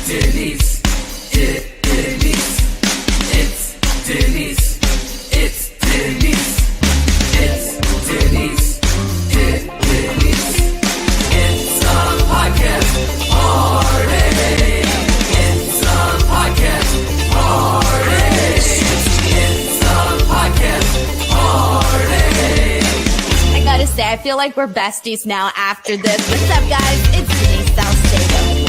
Denise, Denise, it's Denise, it's Denise, it's Denise, Denise, it's a podcast party, it's a podcast party, it's a podcast party. I gotta say, I feel like we're besties now after this. What's up, guys? It's Denise Salcedo.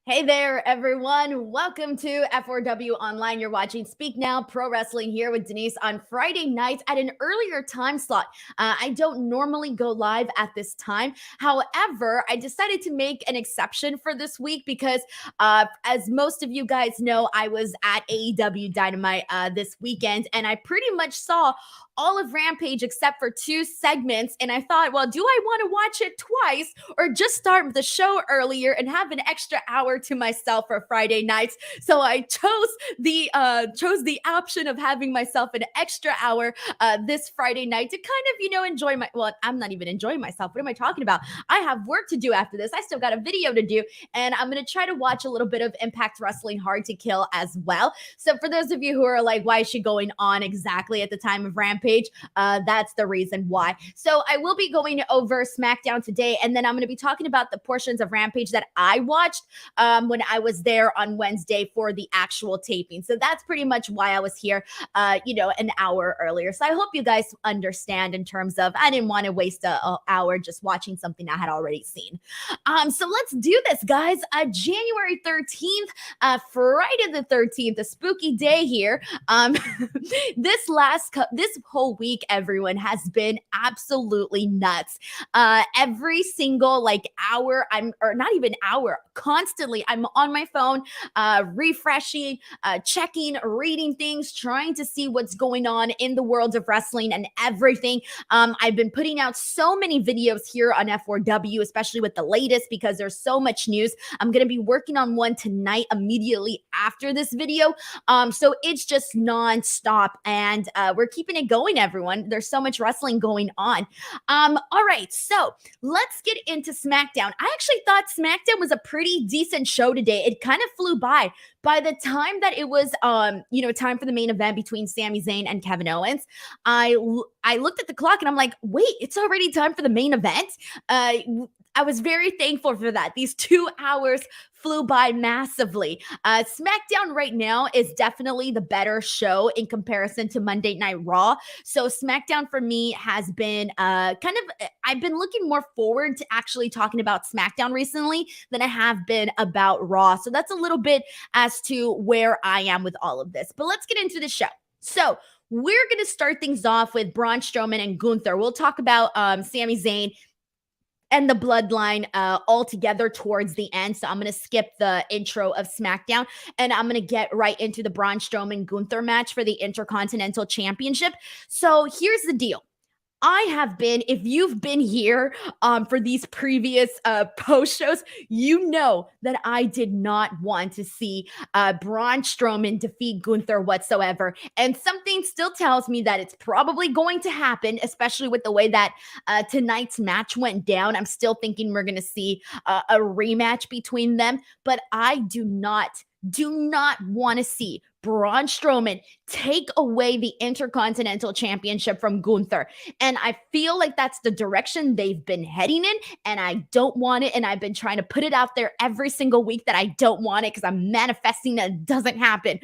Hey there, everyone. Welcome to F4W Online. You're watching Speak Now Pro Wrestling here with Denise on Friday nights at an earlier time slot. I don't normally go live at this time. However, I decided to make an exception for this week because, as most of you guys know, I was at AEW Dynamite this weekend, and I pretty much saw all of Rampage except for 2 segments. And I thought, well, do I want to watch it twice or just start the show earlier and have an extra hour to myself for Friday nights? So I chose the option of having myself an extra hour this Friday night to kind of, enjoy I'm not even enjoying myself. What am I talking about? I have work to do after this. I still got a video to do, and I'm going to try to watch a little bit of Impact Wrestling Hard to Kill as well. So for those of you who are like, why is she going on exactly at the time of Rampage? That's the reason why. So I will be going over SmackDown today, and then I'm going to be talking about the portions of Rampage that I watched when I was there on Wednesday for the actual taping. So that's pretty much why I was here, an hour earlier. So I hope you guys understand in terms of I didn't want to waste an hour just watching something I had already seen. So let's do this, guys. January 13th, Friday the 13th, a spooky day here. This whole week, everyone, has been absolutely nuts. Every single hour, constantly I'm on my phone, refreshing, checking, reading things, trying to see what's going on in the world of wrestling and everything. I've been putting out so many videos here on F4W, especially with the latest, because there's so much news. I'm going to be working on one tonight immediately after this video. So it's just nonstop, and we're keeping it going, everyone. There's so much wrestling going on. All right, so let's get into SmackDown. I actually thought SmackDown was a pretty decent show today. It kind of flew by. By the time that it was, time for the main event between Sami Zayn and Kevin Owens, I looked at the clock and I'm like, wait, it's already time for the main event? I was very thankful for that. These 2 hours flew by massively. SmackDown right now is definitely the better show in comparison to Monday Night Raw. So SmackDown for me has been I've been looking more forward to actually talking about SmackDown recently than I have been about Raw. So that's a little bit as to where I am with all of this. But let's get into the show. So we're going to start things off with Braun Strowman and Gunther. We'll talk about Sami Zayn and the Bloodline all together towards the end. So I'm going to skip the intro of SmackDown, and I'm going to get right into the Braun Strowman-Gunther match for the Intercontinental Championship. So here's the deal. If you've been here for these previous post shows, you know that I did not want to see Braun Strowman defeat Gunther whatsoever. And something still tells me that it's probably going to happen, especially with the way that tonight's match went down. I'm still thinking we're going to see a rematch between them, but I do not want to see Braun Strowman take away the Intercontinental Championship from Gunther. And I feel like that's the direction they've been heading in, and I don't want it. And I've been trying to put it out there every single week that I don't want it because I'm manifesting that it doesn't happen.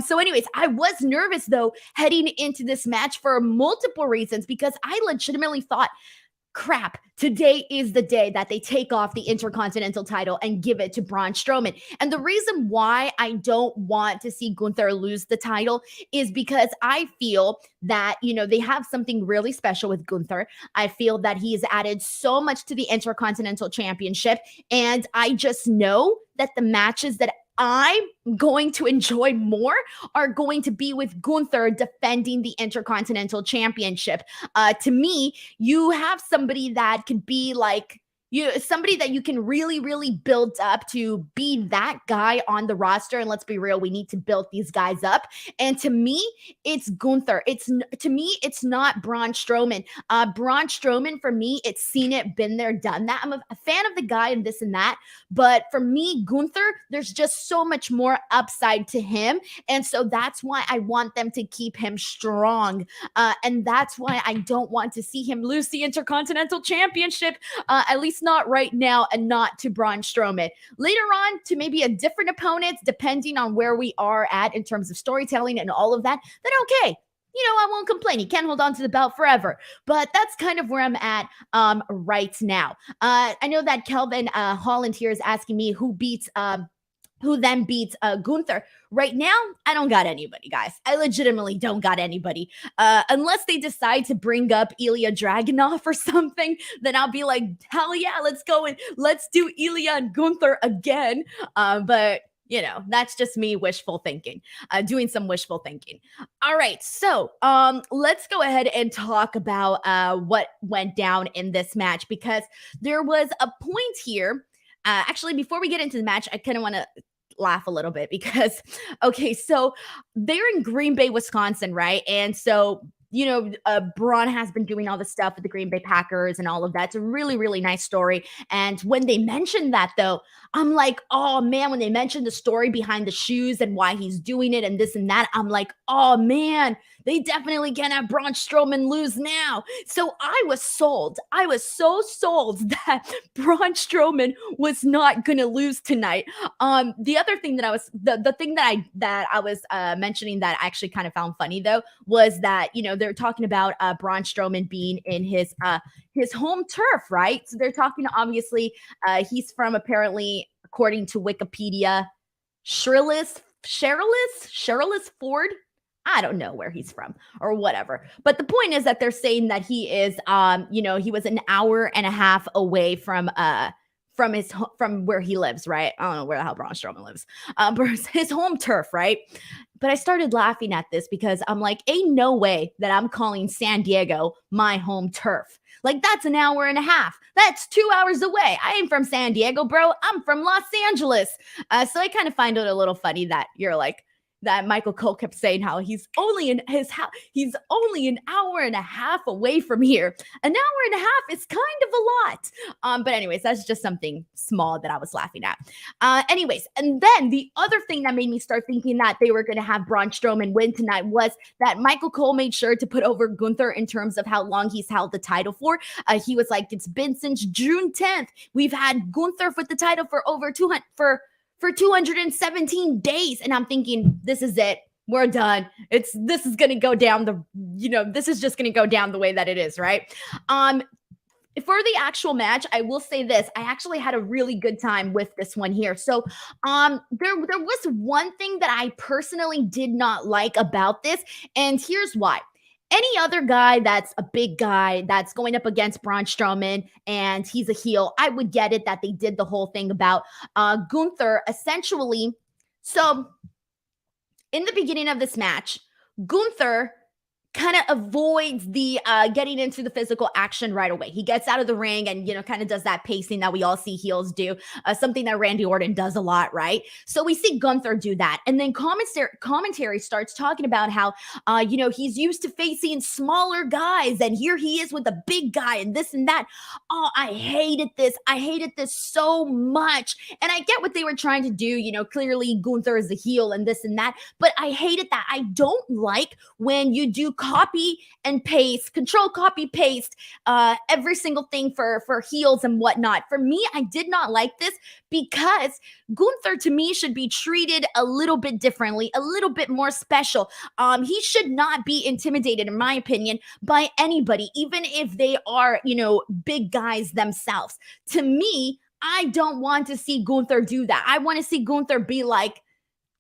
So anyways, I was nervous though heading into this match for multiple reasons, because I legitimately thought, crap, today is the day that they take off the Intercontinental title and give it to Braun Strowman. And the reason why I don't want to see Gunther lose the title is because I feel that, they have something really special with Gunther. I feel that he's added so much to the Intercontinental Championship, and I just know that the matches that I'm going to enjoy more are going to be with Gunther defending the Intercontinental Championship. To me, you have somebody that could be like somebody that you can really, really build up to be that guy on the roster. And let's be real, we need to build these guys up. And to me, it's Gunther. To me, it's not Braun Strowman. Braun Strowman, for me, it's seen it, been there, done that. I'm a fan of the guy and this and that, but for me, Gunther, there's just so much more upside to him, and so that's why I want them to keep him strong, and that's why I don't want to see him lose the Intercontinental Championship. At least not right now, and not to Braun Strowman. Later on, to maybe a different opponent, depending on where we are at in terms of storytelling and all of that, then okay. I won't complain. He can't hold on to the belt forever. But that's kind of where I'm at right now. I know that Kelvin Holland here is asking me who then beats Gunther. Right now, I don't got anybody, guys. I legitimately don't got anybody. Unless they decide to bring up Ilya Dragunov or something, then I'll be like, hell yeah, let's go and let's do Ilya and Gunther again. But that's just me doing some wishful thinking. All right, so let's go ahead and talk about what went down in this match, because there was a point here. Actually, before we get into the match, I kind of want to laugh a little bit because, okay, so they're in Green Bay, Wisconsin, right? And so, Braun has been doing all the stuff with the Green Bay Packers and all of that. It's a really, really nice story. And when they mentioned that, though, I'm like, oh man, when they mentioned the story behind the shoes and why he's doing it and this and that, I'm like, oh man, they definitely can't have Braun Strowman lose now. So I was sold. I was so sold that Braun Strowman was not gonna lose tonight. The other thing that the thing that I was mentioning that I actually kind of found funny though was that they're talking about Braun Strowman being in his home turf, right? So they're talking obviously he's from apparently, according to Wikipedia, Shirless Ford. I don't know where he's from or whatever. But the point is that they're saying that he is, he was an hour and a half away from where he lives, right? I don't know where the hell Braun Strowman lives, but his home turf, right? But I started laughing at this because I'm like, ain't no way that I'm calling San Diego my home turf. Like, that's an hour and a half. That's 2 hours away. I ain't from San Diego, bro. I'm from Los Angeles. So I kind of find it a little funny that you're like, that Michael Cole kept saying how he's only in his house. He's only an hour and a half away from here. An hour and a half is kind of a lot. But anyways, that's just something small that I was laughing at. Anyways, and then the other thing that made me start thinking that they were going to have Braun Strowman win tonight was that Michael Cole made sure to put over Gunther in terms of how long he's held the title for. He was like, it's been since June 10th. We've had Gunther with the title for over 217 days. And I'm thinking, this is it. We're done. This is going to go down this is just going to go down the way that it is, right? For the actual match, I will say this. I actually had a really good time with this one here. So there was one thing that I personally did not like about this, and here's why. Any other guy that's a big guy that's going up against Braun Strowman and he's a heel, I would get it that they did the whole thing about Gunther essentially. So in the beginning of this match, Gunther kind of avoids the getting into the physical action right away. He gets out of the ring and, kind of does that pacing that we all see heels do, something that Randy Orton does a lot, right? So we see Gunther do that. And then commentary starts talking about how, he's used to facing smaller guys and here he is with a big guy and this and that. Oh, I hated this. I hated this so much. And I get what they were trying to do. Clearly Gunther is a heel and this and that, but I hated that. I don't like when you do copy and paste, control, copy, paste, every single thing for heels and whatnot. For me, I did not like this because Gunther to me should be treated a little bit differently, a little bit more special. He should not be intimidated, in my opinion, by anybody, even if they are, big guys themselves. To me, I don't want to see Gunther do that. I want to see Gunther be like,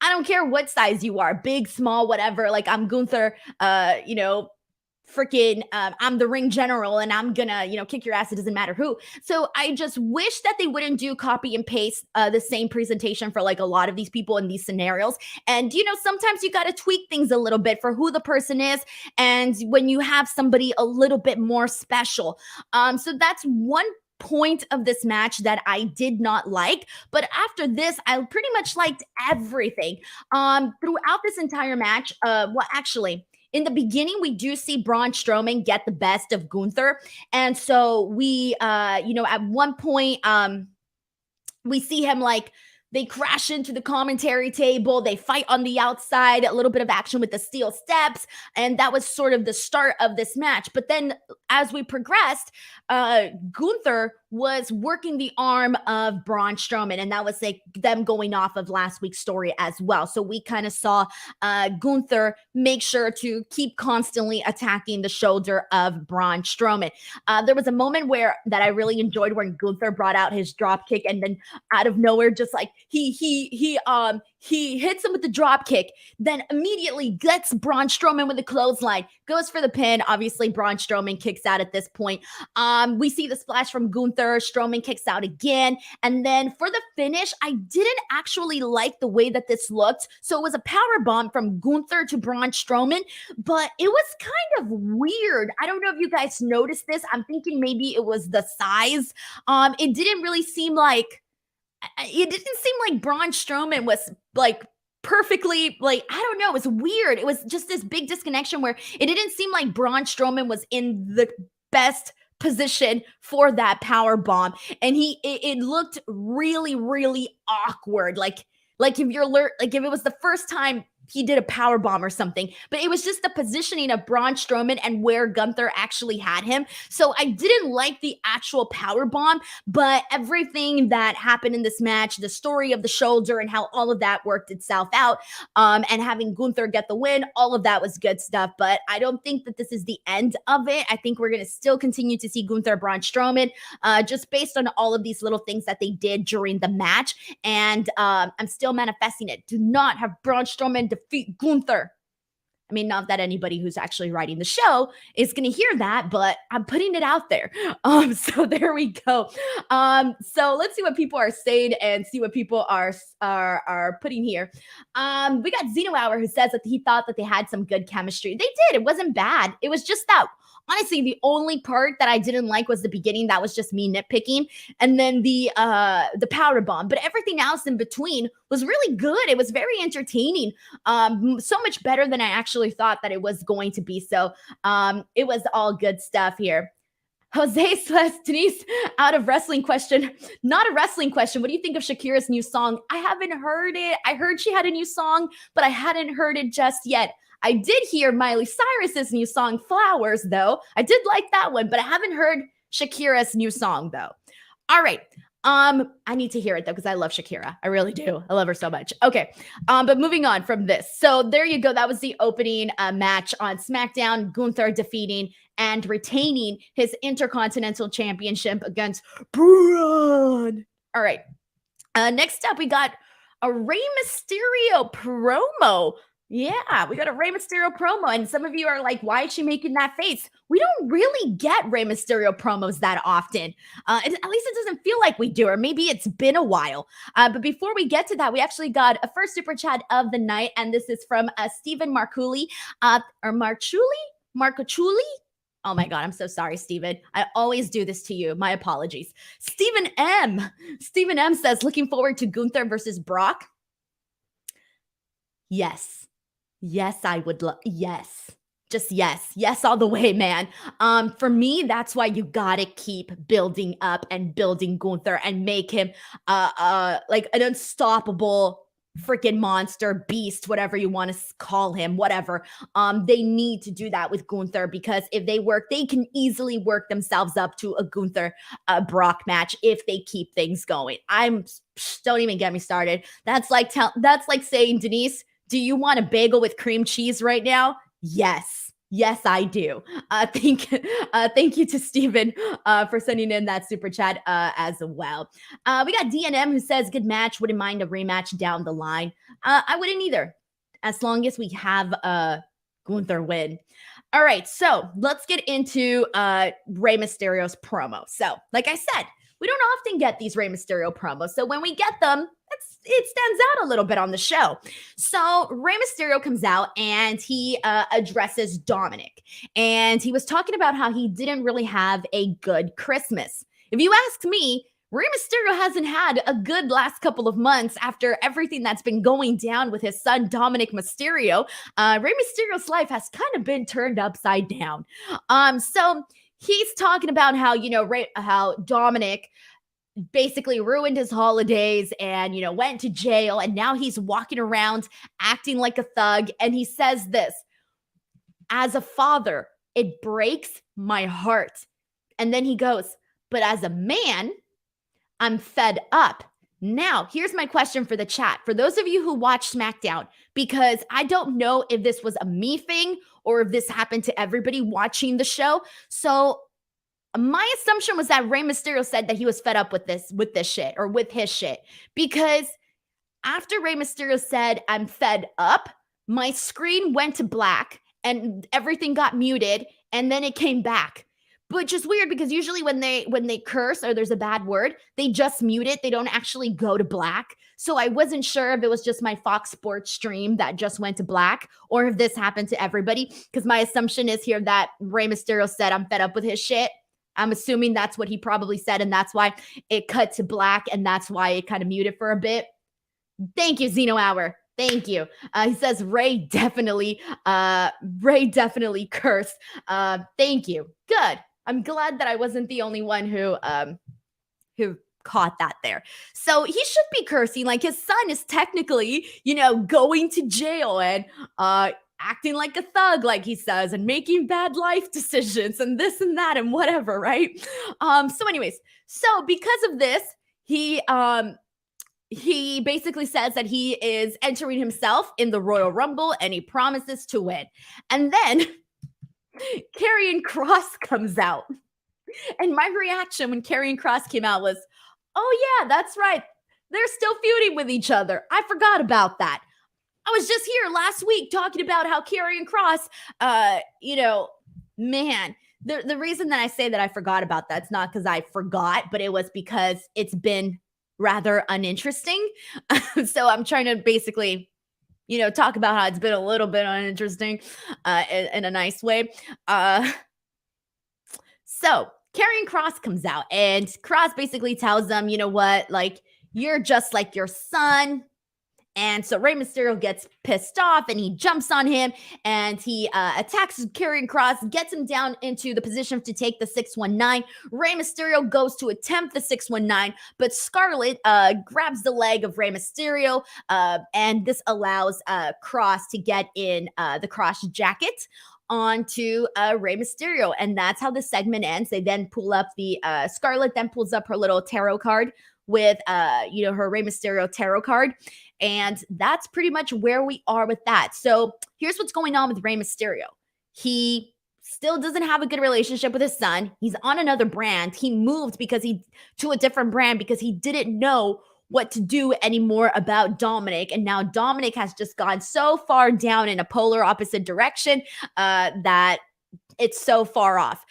I don't care what size you are, big, small, whatever. Like, I'm Gunther, freaking, I'm the ring general and I'm gonna, kick your ass. It doesn't matter who. So I just wish that they wouldn't do copy and paste the same presentation for like a lot of these people in these scenarios. And, sometimes you got to tweak things a little bit for who the person is. And when you have somebody a little bit more special. So that's one point of this match that I did not like, but after this, I pretty much liked everything. Throughout this entire match, actually, in the beginning, we do see Braun Strowman get the best of Gunther. And so we, at one point, we see him like, they crash into the commentary table. They fight on the outside, a little bit of action with the steel steps. And that was sort of the start of this match. But then as we progressed, Gunther was working the arm of Braun Strowman. And that was like them going off of last week's story as well. So we kind of saw Gunther make sure to keep constantly attacking the shoulder of Braun Strowman. There was a moment that I really enjoyed when Gunther brought out his drop kick, and then out of nowhere, just like he hits him with the drop kick, then immediately gets Braun Strowman with a clothesline, goes for the pin. Obviously, Braun Strowman kicks out at this point. We see the splash from Gunther. Strowman kicks out again. And then for the finish, I didn't actually like the way that this looked. So it was a power bomb from Gunther to Braun Strowman, but it was kind of weird. I don't know if you guys noticed this. I'm thinking maybe it was the size. It didn't seem like Braun Strowman was like perfectly, like, I don't know, it was weird. It was just this big disconnection where it didn't seem like Braun Strowman was in the best position for that power bomb, and it looked really, really awkward, like if it was the first time he did a power bomb or something, but it was just the positioning of Braun Strowman and where Gunther actually had him. So I didn't like the actual power bomb, but everything that happened in this match, the story of the shoulder and how all of that worked itself out, and having Gunther get the win, all of that was good stuff. But I don't think that this is the end of it. I think we're going to still continue to see Gunther, Braun Strowman, just based on all of these little things that they did during the match. And I'm still manifesting it. Do not have Braun Strowman defeat Gunther. I mean, not that anybody who's actually writing the show is going to hear that, but I'm putting it out there. So there we go. So let's see what people are saying and see what people are putting here. We got Zeno Hour who says that he thought that they had some good chemistry. They did. It wasn't bad. It was just that, honestly, the only part that I didn't like was the beginning. That was just me nitpicking. And then the power bomb. But everything else in between was really good. It was very entertaining. So much better than I actually thought that it was going to be. So it was all good stuff here. Jose says, Denise, out of wrestling question, not a wrestling question. What do you think of Shakira's new song? I haven't heard it. I heard she had a new song, but I hadn't heard it just yet. I did hear Miley Cyrus's new song, Flowers, though. I did like that one, but I haven't heard Shakira's new song, though. All right. I need to hear it, though, because I love Shakira. I really do. I love her so much. Okay. But moving on from this. So there you go. That was the opening match on SmackDown. Gunther defeating and retaining his Intercontinental Championship against Braun. All right. Next up, we got a Rey Mysterio promo. Yeah, we got a Rey Mysterio promo, and some of you are like, why is she making that face? We don't really get Rey Mysterio promos that often. At least it doesn't feel like we do, or maybe it's been a while. But before we get to that, we actually got a first super chat of the night, and this is from Stephen Marculi, or Marcucciuli? Oh my God, I'm so sorry, Steven. I always do this to you. My apologies. Stephen M. Stephen M says, looking forward to Gunther versus Brock. Yes. Yes, I would love. Yes. Just yes. Yes, all the way, man. For me, that's why you gotta keep building up and building Gunther and make him like an unstoppable freaking monster, beast, whatever you want to call him, whatever. They need to do that with Gunther, because if they work, they can easily work themselves up to a Gunther Brock match if they keep things going. Don't even get me started. That's like saying, Denise, do you want a bagel with cream cheese right now? Yes. Yes, I do. Thank you to Steven for sending in that super chat as well. We got DNM who says, good match. Wouldn't mind a rematch down the line. I wouldn't either, as long as we have Gunther win. All right, so let's get into Rey Mysterio's promo. So, like I said, we don't often get these Rey Mysterio promos. So when we get them, it stands out a little bit on the show. So Rey Mysterio comes out and he addresses Dominic. And he was talking about how he didn't really have a good Christmas. if you ask me, Rey Mysterio hasn't had a good last couple of months after everything that's been going down with his son, Dominic Mysterio. Rey Mysterio's life has kind of been turned upside down. So he's talking about how, how Dominic basically ruined his holidays and, went to jail. And now he's walking around acting like a thug. And he says this, as a father, it breaks my heart. And then he goes, but as a man, I'm fed up. Now, here's my question for the chat. For those of you who watch SmackDown, because I don't know if this was a me thing or if this happened to everybody watching the show. So my assumption was that Rey Mysterio said that he was fed up with this shit or with his shit. Because after Rey Mysterio said, I'm fed up, my screen went to black and everything got muted and then it came back. Which is weird because usually when they curse or there's a bad word, they just mute it. They don't actually go to black. So I wasn't sure if it was just my Fox Sports stream that just went to black or if this happened to everybody. Because my assumption is here that Rey Mysterio said, I'm fed up with his shit. I'm assuming that's what he probably said. And that's why it cut to black. And that's why it kind of muted for a bit. Thank you, Zeno Hour. Thank you. He says Rey definitely cursed. Thank you. Good. I'm glad that I wasn't the only one who caught that there. So he should be cursing. Like his son is technically, going to jail and acting like a thug, like he says, and making bad life decisions and this and that and whatever, right? So anyways, so because of this, he basically says that he is entering himself in the Royal Rumble and he promises to win. And then Karrion Kross comes out. And my reaction when Karrion Kross came out was, oh yeah, that's right. They're still feuding with each other. I forgot about that. I was just here last week talking about how Karrion Kross, man, the reason that I say that I forgot about that's not because I forgot, but it was because it's been rather uninteresting. So I'm trying to basically talk about how it's been a little bit uninteresting in a nice way. So Karrion Kross comes out and Kross basically tells them, you know what, like, you're just like your son. And so Rey Mysterio gets pissed off and he jumps on him and he attacks Karrion Kross, gets him down into the position to take the 619. Rey Mysterio goes to attempt the 619, but Scarlett grabs the leg of Rey Mysterio and this allows Kross to get in the Kross jacket onto Rey Mysterio. And that's how the segment ends. They then pull up the Scarlett then pulls up her little tarot card with her Rey Mysterio tarot card. And that's pretty much where we are with that. So here's what's going on with Rey Mysterio. He still doesn't have a good relationship with his son. He's on another brand. He moved to a different brand because he didn't know what to do anymore about Dominic. And now Dominic has just gone so far down in a polar opposite direction that it's so far off.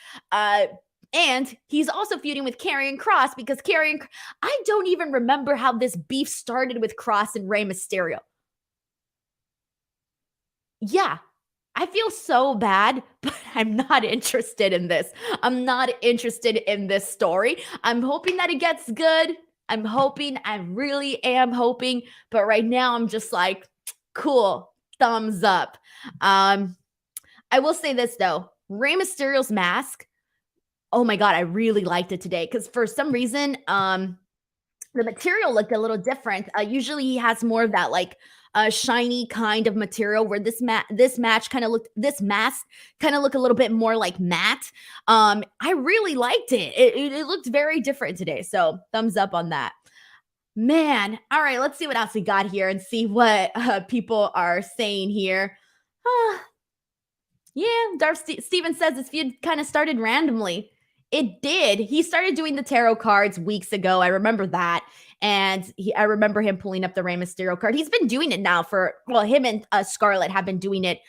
And he's also feuding with Karrion Kross because I don't even remember how this beef started with Kross and Rey Mysterio. Yeah, I feel so bad, but I'm not interested in this. I'm not interested in this story. I'm hoping that it gets good. I really am hoping. But right now I'm just like, cool, thumbs up. I will say this though, Rey Mysterio's mask, oh my God, I really liked it today because for some reason, the material looked a little different. Usually he has more of that like shiny kind of material where this mask kind of looked a little bit more like matte. I really liked it. It looked very different today. So thumbs up on that. Man. All right, let's see what else we got here and see what people are saying here. Yeah, Darth Steven says this feud kind of started randomly. It did. He started doing the tarot cards weeks ago. I remember that. And I remember him pulling up the Rey Mysterio card. He's been doing it now him and Scarlett have been doing it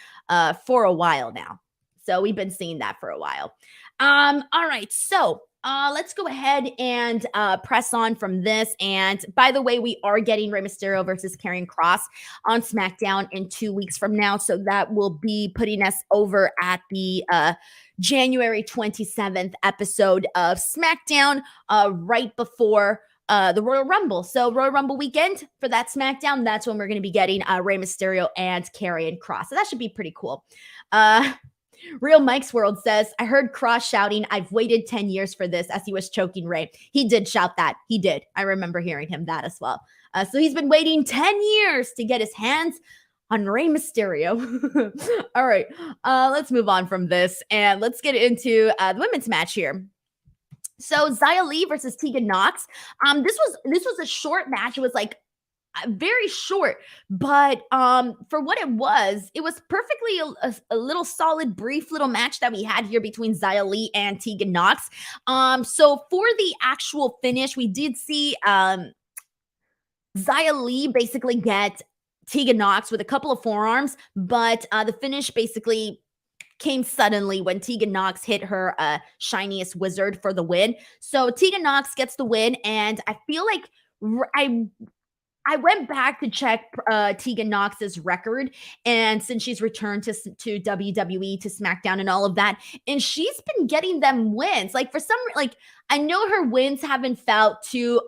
for a while now. So we've been seeing that for a while. All right. So Let's go ahead and press on from this. And by the way, we are getting Rey Mysterio versus Karrion Kross on SmackDown in 2 weeks from now. So that will be putting us over at the January 27th episode of SmackDown, right before the Royal Rumble. So Royal Rumble weekend for that SmackDown, that's when we're going to be getting Rey Mysterio and Karrion Kross. So that should be pretty cool. Real Mike's World says, I heard Kross shouting, I've waited 10 years for this, as he was choking Rey. He did shout that. He did. I remember hearing him that as well. So he's been waiting 10 years to get his hands on Rey Mysterio. All right. Let's move on from this and let's get into the women's match here. So Xia Li versus Tegan Nox. This was a short match. It was like very short, but for what it was perfectly a little solid, brief little match that we had here between Xia Li and Tegan Nox. So for the actual finish, we did see Xia Li basically get Tegan Nox with a couple of forearms, but the finish basically came suddenly when Tegan Nox hit her shiniest wizard for the win. So Tegan Nox gets the win, and I feel like I went back to check Tegan Nox's record, and since she's returned to WWE, to SmackDown and all of that, and she's been getting them wins. Like for some, like I know her wins haven't felt too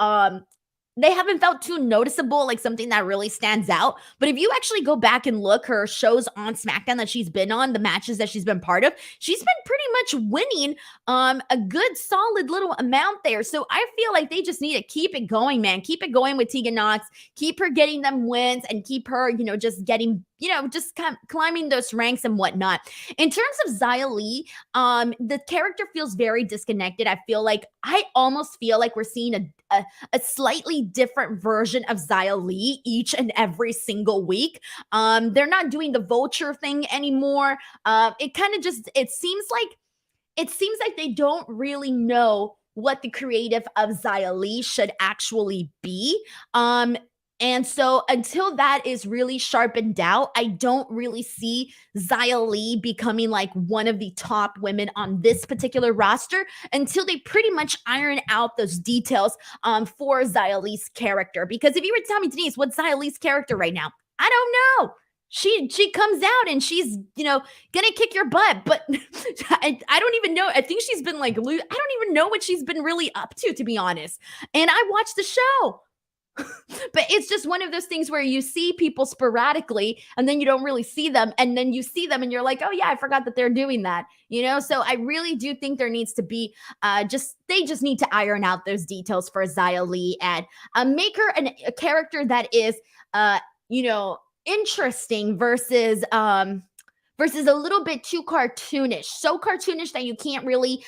they haven't felt too noticeable, like something that really stands out. But if you actually go back and look her shows on SmackDown that she's been on, the matches that she's been part of, she's been pretty much winning a good solid little amount there. So I feel like they just need to keep it going, man. Keep it going with Tegan Nox, keep her getting them wins, and keep her, just getting, just kind of climbing those ranks and whatnot. In terms of Xia Li, the character feels very disconnected. I almost feel like we're seeing a slightly different version of Xia Li each and every single week. They're not doing the vulture thing anymore. It seems like they don't really know what the creative of Xia Li should actually be. And so until that is really sharpened out, I don't really see Xia Li becoming like one of the top women on this particular roster until they pretty much iron out those details for Xia Li's character. Because if you were to tell me, Denise, what's Xia Li's character right now? I don't know. She comes out and she's, gonna kick your butt, but I don't even know. I think she's been like, I don't even know what she's been really up to be honest. And I watched the show. But it's just one of those things where you see people sporadically and then you don't really see them, and then you see them and you're like, oh yeah, I forgot that they're doing that, so I really do think there needs to be they just need to iron out those details for Xia Li and make her a character that is interesting versus a little bit too cartoonish. So cartoonish that you can't really,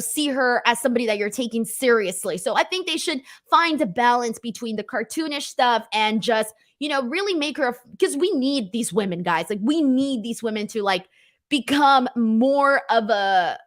see her as somebody that you're taking seriously. So I think they should find a balance between the cartoonish stuff and just, really make her, because we need these women, guys. Like we need these women to like become more of a,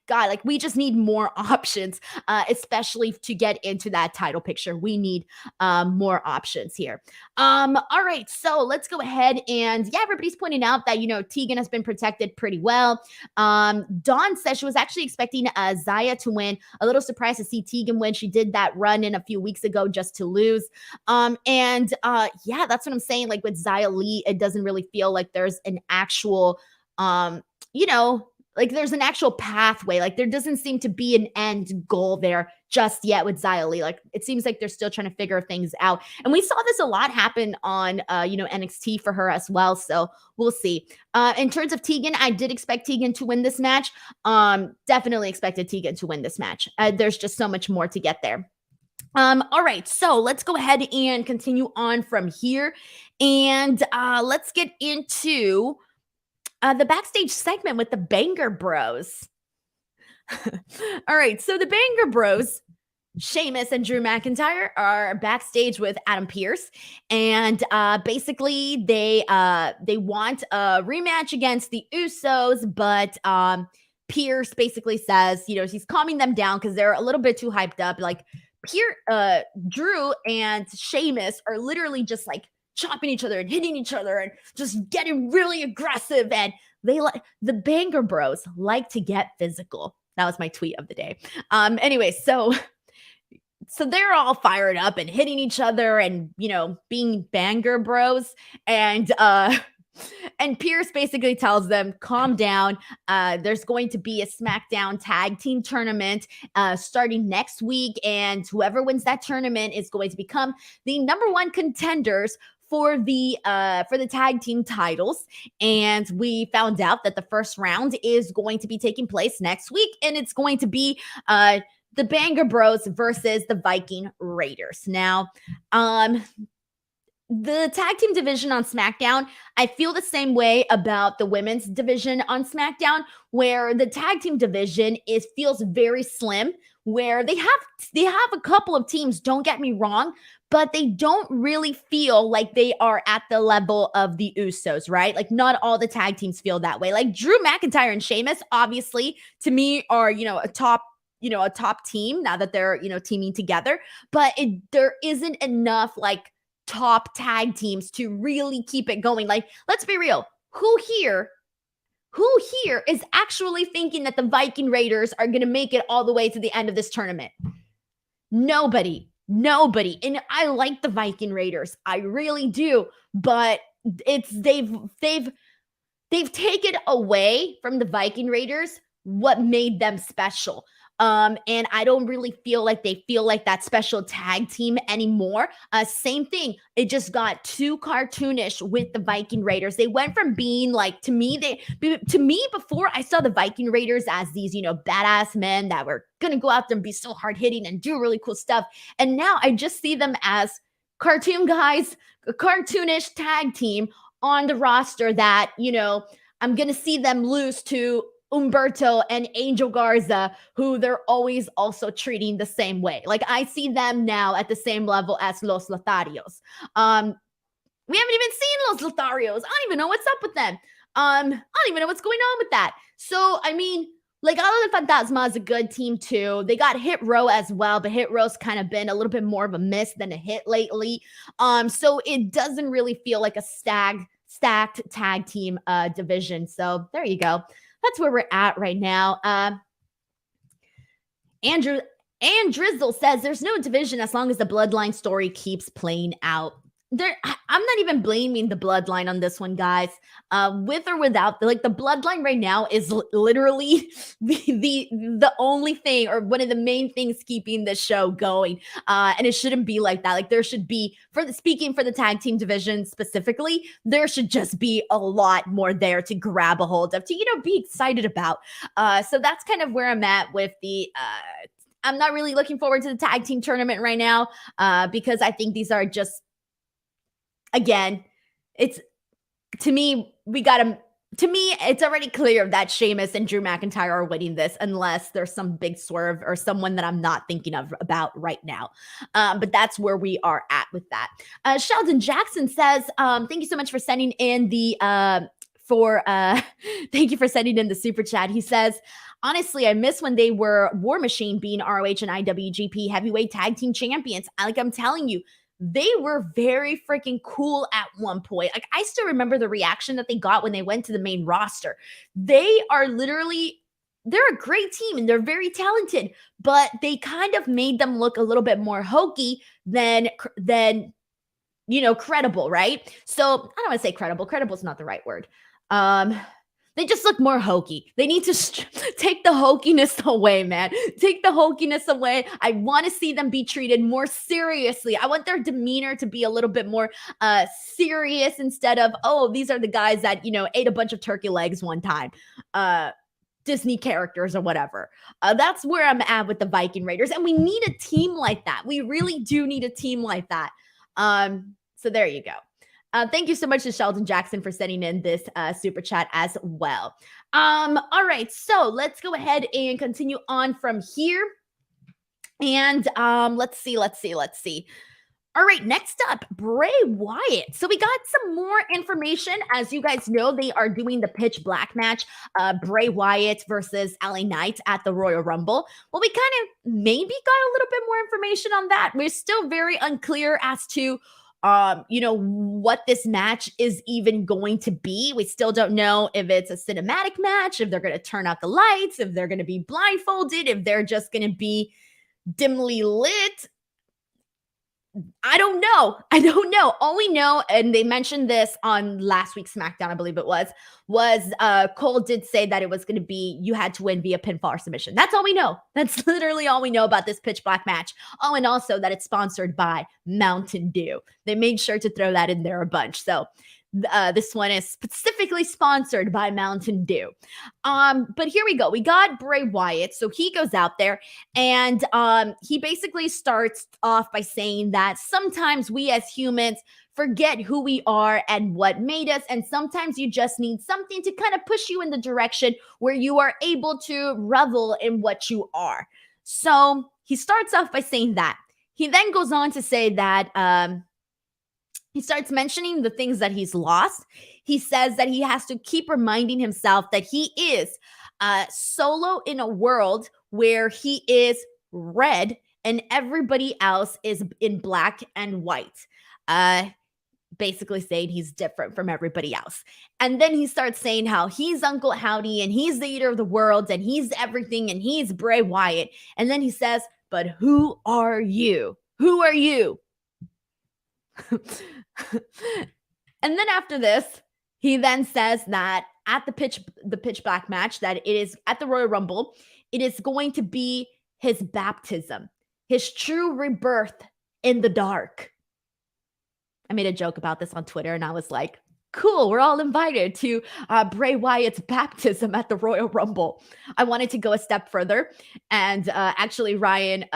God, like we just need more options, especially to get into that title picture. We need more options here. All right, so let's go ahead and everybody's pointing out that Tegan has been protected pretty well. Dawn says she was actually expecting Xia to win. A little surprised to see Tegan win. She did that run in a few weeks ago just to lose. That's what I'm saying. Like with Xia Li, it doesn't really feel like there's an actual like there's an actual pathway. Like there doesn't seem to be an end goal there just yet with Xia Li. Like it seems like they're still trying to figure things out. And we saw this a lot happen on, NXT for her as well. So we'll see. In terms of Tegan, I did expect Tegan to win this match. Definitely expected Tegan to win this match. There's just so much more to get there. All right, so let's go ahead and continue on from here. And let's get into the backstage segment with the Banger Bros. All right, so the Banger Bros, Sheamus and Drew McIntyre, are backstage with Adam Pearce, and basically they want a rematch against the Usos, but Pearce basically says, he's calming them down because they're a little bit too hyped up. Like Drew and Sheamus are literally just like chopping each other and hitting each other and just getting really aggressive, and the Banger Bros like to get physical. That was my tweet of the day. Anyway, so they're all fired up and hitting each other and, being banger bros. And Pierce basically tells them, calm down. There's going to be a SmackDown tag team tournament starting next week. And whoever wins that tournament is going to become the number one contenders for the tag team titles. And we found out that the first round is going to be taking place next week. And it's going to be the Banger Bros versus the Viking Raiders. Now, the tag team division on SmackDown, I feel the same way about the women's division on SmackDown, where the tag team division feels very slim, where they have a couple of teams, don't get me wrong, but they don't really feel like they are at the level of the Usos, right? Like, not all the tag teams feel that way. Like, Drew McIntyre and Sheamus, obviously, to me, are, a top team now that they're, teaming together, but there isn't enough, like, top tag teams to really keep it going. Like, let's be real. Who here is actually thinking that the Viking Raiders are going to make it all the way to the end of this tournament? Nobody. And I like the Viking Raiders. I really do. But they've taken away from the Viking Raiders what made them special. And I don't really feel like they feel like that special tag team anymore. Same thing. It just got too cartoonish with the Viking Raiders. They went from being like, to me, before I saw the Viking Raiders as these, badass men that were going to go out there and be so hard hitting and do really cool stuff. And now I just see them as cartoon guys, a cartoonish tag team on the roster that, I'm going to see them lose to Humberto and Angel Garza, who they're always also treating the same way. Like, I see them now at the same level as Los Lotharios. We haven't even seen Los Lotharios. I don't even know what's up with them. I don't even know what's going on with that. So, I mean, like, Ala de Fantasma is a good team too. They got Hit Row as well, but Hit Row's kind of been a little bit more of a miss than a hit lately. So it doesn't really feel like a stacked tag team division. So there you go. That's where we're at right now. Ann Drizzle says there's no division as long as the Bloodline story keeps playing out. I'm not even blaming the Bloodline on this one, guys. With or without, the Bloodline right now is literally the only thing, or one of the main things keeping the show going. And it shouldn't be like that. Like, there should be, speaking for the tag team division specifically, there should just be a lot more there to grab a hold of, to be excited about. So that's kind of where I'm at with the. I'm not really looking forward to the tag team tournament right now, because I think these are just. Again, it's it's already clear that Sheamus and Drew McIntyre are winning this, unless there's some big swerve or someone that I'm not thinking of about right now. But that's where we are at with that. Sheldon Jackson says, thank you so much for sending in the thank you for sending in the super chat. He says, honestly, I miss when they were War Machine being ROH and IWGP heavyweight tag team champions. I'm telling you, they were very freaking cool at one point. Like, I still remember the reaction that they got when they went to the main roster. They're a great team and they're very talented, but they kind of made them look a little bit more hokey than credible, right? So I don't want to say credible. Credible is not the right word. They just look more hokey. They need to take the hokiness away, man. Take the hokiness away. I want to see them be treated more seriously. I want their demeanor to be a little bit more serious, instead of, oh, these are the guys that, ate a bunch of turkey legs one time. Disney characters or whatever. That's where I'm at with the Viking Raiders. And we need a team like that. We really do need a team like that. So there you go. Thank you so much to Sheldon Jackson for sending in this super chat as well. All right, so let's go ahead and continue on from here. And let's see. All right, next up, Bray Wyatt. So we got some more information. As you guys know, they are doing the pitch black match, Bray Wyatt versus LA Knight at the Royal Rumble. Well, we kind of maybe got a little bit more information on that. We're still very unclear as to what this match is even going to be. We still don't know if it's a cinematic match, if they're going to turn out the lights, if they're going to be blindfolded, if they're just going to be dimly lit. I don't know. I don't know. All we know, and they mentioned this on last week's SmackDown, I believe it was Cole did say that it was going to be you had to win via pinfall or submission. That's all we know. That's literally all we know about this pitch black match. Oh, and also that it's sponsored by Mountain Dew. They made sure to throw that in there a bunch. So this one is specifically sponsored by Mountain Dew. But here we go. We got Bray Wyatt. So he goes out there and he basically starts off by saying that sometimes we as humans forget who we are and what made us. And sometimes you just need something to kind of push you in the direction where you are able to revel in what you are. So he starts off by saying that. He then goes on to say that he starts mentioning the things that he's lost. He says that he has to keep reminding himself that he is solo in a world where he is red and everybody else is in black and white. Basically saying he's different from everybody else. And then he starts saying how he's Uncle Howdy and he's the eater of the world and he's everything and he's Bray Wyatt. And then he says, but who are you? Who are you? And then after this, he then says that at the pitch black match, that it is at the Royal Rumble, it is going to be his baptism, his true rebirth in the dark. I made a joke about this on Twitter and I was like, cool, we're all invited to Bray Wyatt's baptism at the Royal Rumble. I wanted to go a step further and actually Ryan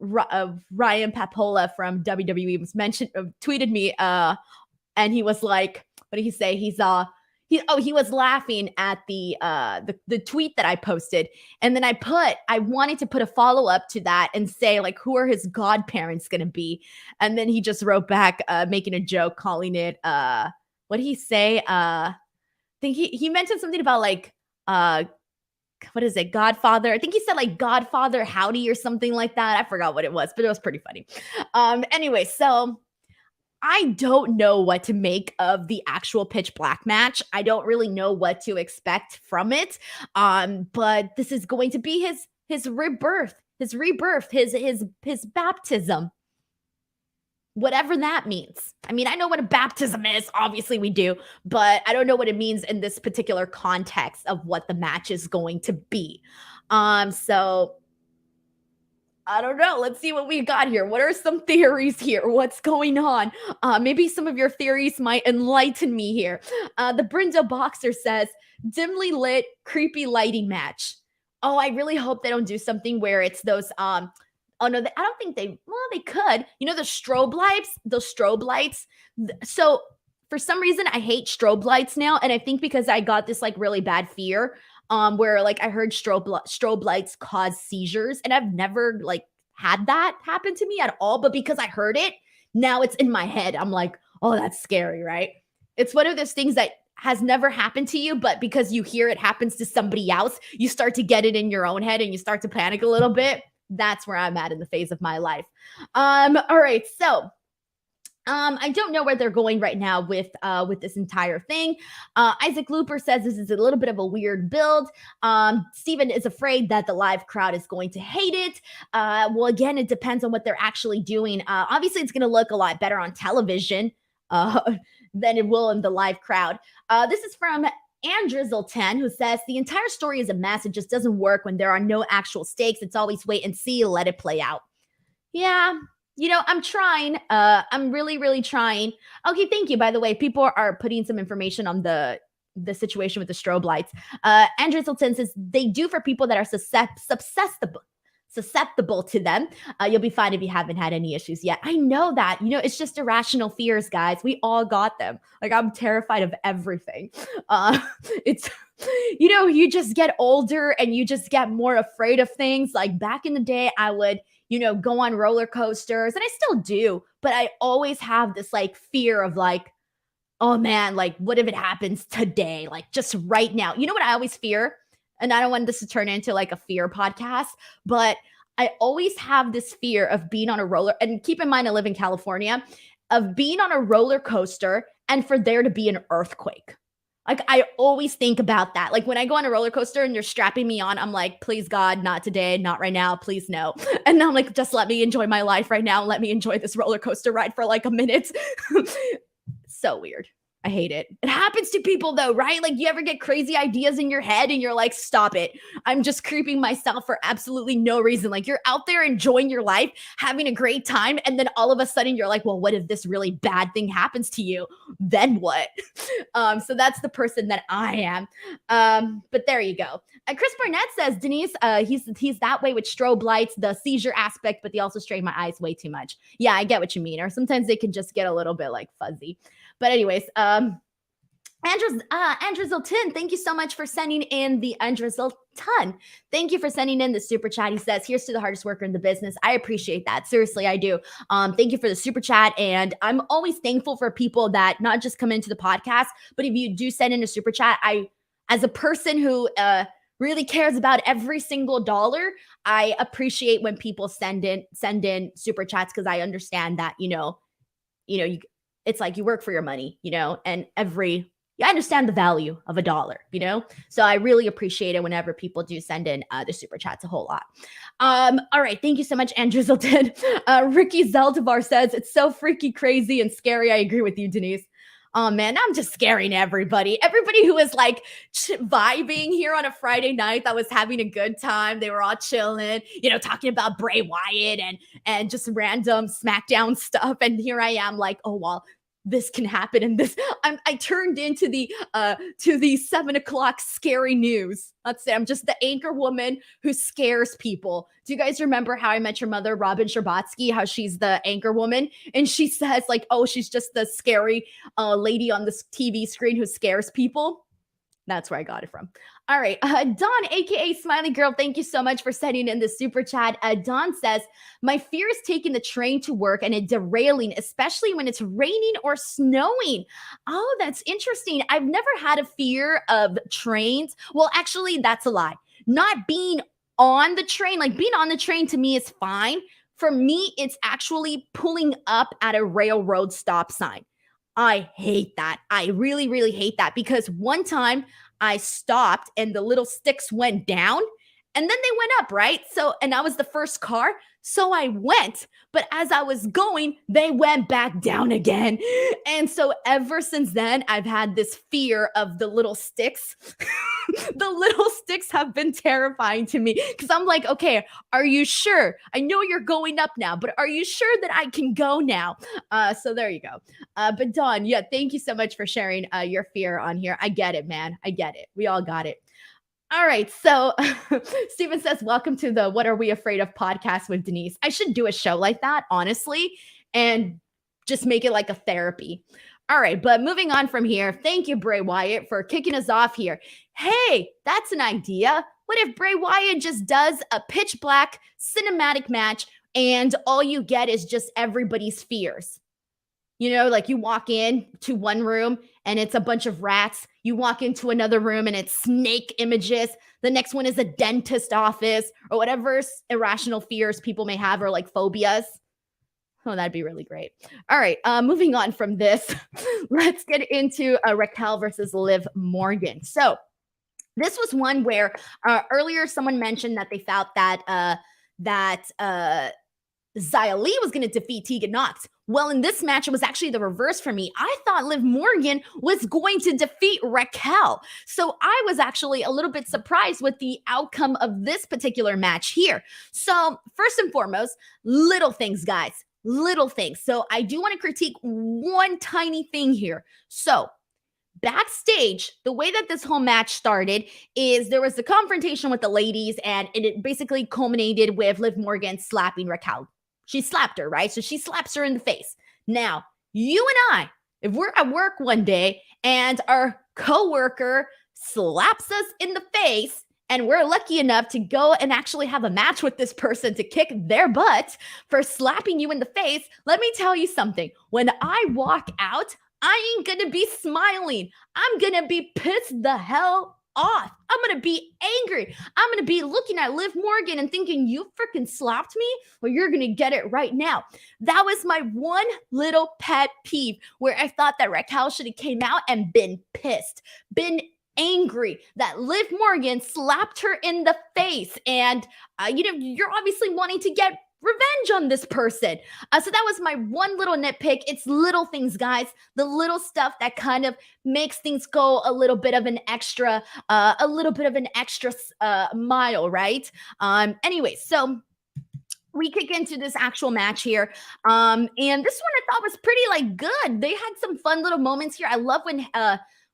Papola from WWE was tweeted me and he was like, what did he say? He was laughing at the tweet that I posted. And then I wanted to put a follow-up to that and say, like, who are his godparents going to be? And then he just wrote back, making a joke, calling it, what did he say? I think he mentioned something about like, what is it? Godfather. I think he said like Godfather Howdy or something like that. I forgot what it was, but it was pretty funny. Anyway, so I don't know what to make of the actual pitch black match. I don't really know what to expect from it. But this is going to be his rebirth, his baptism. Whatever that means. I mean, I know what a baptism is. Obviously we do, but I don't know what it means in this particular context of what the match is going to be. So I don't know. Let's see what we got here. What are some theories here? What's going on? Maybe some of your theories might enlighten me here. The Brindo Boxer says, dimly lit, creepy lighting match. Oh, I really hope they don't do something where it's those, oh no, I don't think they could. You know, the strobe lights, those strobe lights. So for some reason, I hate strobe lights now. And I think because I got this like really bad fear where like I heard strobe lights cause seizures, and I've never like had that happen to me at all. But because I heard it, now it's in my head. I'm like, oh, that's scary, right? It's one of those things that has never happened to you, but because you hear it happens to somebody else, you start to get it in your own head and you start to panic a little bit. That's where I'm at in the phase of my life. All right, so I don't know where they're going right now with this entire thing. Isaac Looper says this is a little bit of a weird build. Steven is afraid that the live crowd is going to hate it. Well, again, it depends on what they're actually doing. Obviously, it's going to look a lot better on television than it will in the live crowd. This is from Andrizzle10, who says the entire story is a mess. It just doesn't work when there are no actual stakes. It's always wait and see, let it play out. Yeah. You know, I'm trying. I'm really, really trying. Okay, thank you. By the way, people are putting some information on the situation with the strobe lights. Andrew Sultan says they do for people that are susceptible to them. You'll be fine if you haven't had any issues yet. I know that. You know, it's just irrational fears, guys. We all got them. Like, I'm terrified of everything. It's, you know, you just get older and you just get more afraid of things. Like back in the day, I would, you know, go on roller coasters, and I still do, but I always have this like fear of like, oh man, like what if it happens today? Like just right now. You know what I always fear? And I don't want this to turn into like a fear podcast, but I always have this fear of being on a roller. And keep in mind, I live in California. of being on a roller coaster and for there to be an earthquake. Like, I always think about that. Like, when I go on a roller coaster and you're strapping me on, I'm like, please, God, not today, not right now, please, no. And I'm like, just let me enjoy my life right now. Let me enjoy this roller coaster ride for like a minute. So weird. I hate it. It happens to people though, right? Like, you ever get crazy ideas in your head and you're like, stop it. I'm just creeping myself for absolutely no reason. Like, you're out there enjoying your life, having a great time. And then all of a sudden you're like, well, what if this really bad thing happens to you? Then what? So that's the person that I am. But there you go. Chris Barnett says, Denise, he's that way with strobe lights, the seizure aspect, but they also strain my eyes way too much. Yeah, I get what you mean. Or sometimes they can just get a little bit like fuzzy. But anyways, Andrew Zilton, thank you so much for sending in the Andrew Zilton. Thank you for sending in the super chat. He says, here's to the hardest worker in the business. I appreciate that. Seriously, I do. Thank you for the super chat. And I'm always thankful for people that not just come into the podcast, but if you do send in a super chat, as a person who really cares about every single dollar, I appreciate when people send in super chats, because I understand that, it's like you work for your money, and I understand the value of a dollar, So I really appreciate it whenever people do send in the super chats a whole lot. All right. Thank you so much, Andrew Zilton. Ricky Zeltivar says, it's so freaky, crazy, and scary. I agree with you, Denise. Oh man, I'm just scaring everybody. Everybody who was like vibing here on a Friday night that was having a good time. They were all chilling, talking about Bray Wyatt and just random SmackDown stuff. And here I am like, oh, well, this can happen. And this, I turned into the 7 o'clock scary news. Let's say I'm just the anchor woman who scares people. Do you guys remember How I Met Your Mother, Robin Scherbatsky, how she's the anchor woman? And she says like, oh, she's just the scary lady on this TV screen who scares people. That's where I got it from. All right. Dawn, aka Smiley Girl, thank you so much for sending in the super chat. Dawn says, my fear is taking the train to work and it derailing, especially when it's raining or snowing. Oh, that's interesting. I've never had a fear of trains. Well, actually, that's a lie. Not being on the train, like being on the train to me is fine. For me, it's actually pulling up at a railroad stop sign. I hate that. I really, really hate that, because one time I stopped and the little sticks went down and then they went up, right? So, and I was the first car. So I went, but as I was going, they went back down again. And so ever since then, I've had this fear of the little sticks. The little sticks have been terrifying to me, because I'm like, okay, are you sure? I know you're going up now, but are you sure that I can go now? So there you go. But Dawn, yeah, thank you so much for sharing your fear on here. I get it, man. I get it. We all got it. All right. So Steven says, welcome to the What Are We Afraid Of podcast with Denise. I should do a show like that, honestly, and just make it like a therapy. All right. But moving on from here, thank you, Bray Wyatt, for kicking us off here. Hey, that's an idea. What if Bray Wyatt just does a pitch black cinematic match and all you get is just everybody's fears? Like you walk in to one room and it's a bunch of rats. You walk into another room and it's snake images. The next one is a dentist office, or whatever irrational fears people may have, or like phobias. Oh, that'd be really great. All right. Moving on from this, let's get into Raquel versus Liv Morgan. So this was one where earlier someone mentioned that they felt that Xia Li was going to defeat Tegan Nox. Well, in this match, it was actually the reverse for me. I thought Liv Morgan was going to defeat Raquel. So I was actually a little bit surprised with the outcome of this particular match here. So first and foremost, little things, guys, little things. So I do want to critique one tiny thing here. So backstage, the way that this whole match started is there was a confrontation with the ladies, and it basically culminated with Liv Morgan slapping Raquel. She slapped her, right? So she slaps her in the face. Now, you and I, if we're at work one day and our coworker slaps us in the face, and we're lucky enough to go and actually have a match with this person to kick their butt for slapping you in the face, let me tell you something. When I walk out, I ain't gonna be smiling. I'm gonna be pissed the hell off. I'm going to be angry. I'm going to be looking at Liv Morgan and thinking, you freaking slapped me? Well, you're going to get it right now. That was my one little pet peeve where I thought that Raquel should have came out and been pissed, been angry that Liv Morgan slapped her in the face. And, you're obviously wanting to get revenge on this person. So that was my one little nitpick. It's little things, guys. The little stuff that kind of makes things go a little bit of an extra, mile, right? Anyway, so we kick into this actual match here. And this one I thought was pretty good. They had some fun little moments here. I love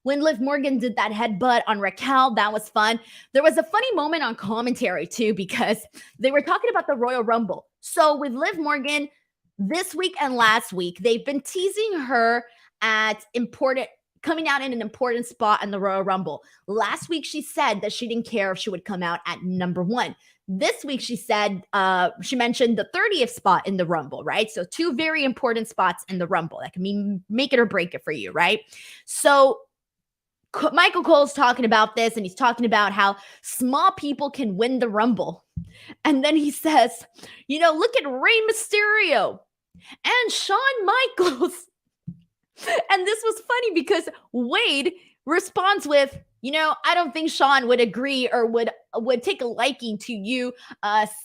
when Liv Morgan did that headbutt on Raquel. That was fun. There was a funny moment on commentary too, because they were talking about the Royal Rumble. So with Liv Morgan this week and last week, they've been teasing her coming out in an important spot in the Royal Rumble. Last week, she said that she didn't care if she would come out at number 1. This week, she said, she mentioned the 30th spot in the Rumble, right? So 2 very important spots in the Rumble. That can mean make it or break it for you, right? So Michael Cole's talking about this, and he's talking about how small people can win the Rumble. And then he says, look at Rey Mysterio and Shawn Michaels. And this was funny because Wade responds with, I don't think Shawn would agree or would take a liking to you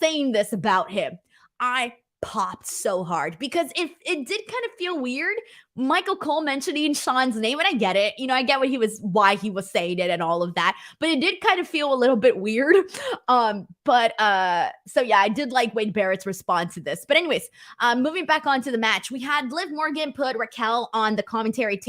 saying this about him. I popped so hard because it did kind of feel weird. Michael Cole mentioning Shawn's name, and I get it. I get why he was saying it and all of that, but it did kind of feel a little bit weird. So yeah, I did like Wade Barrett's response to this. But anyways, moving back onto the match, we had Liv Morgan put Raquel on the commentary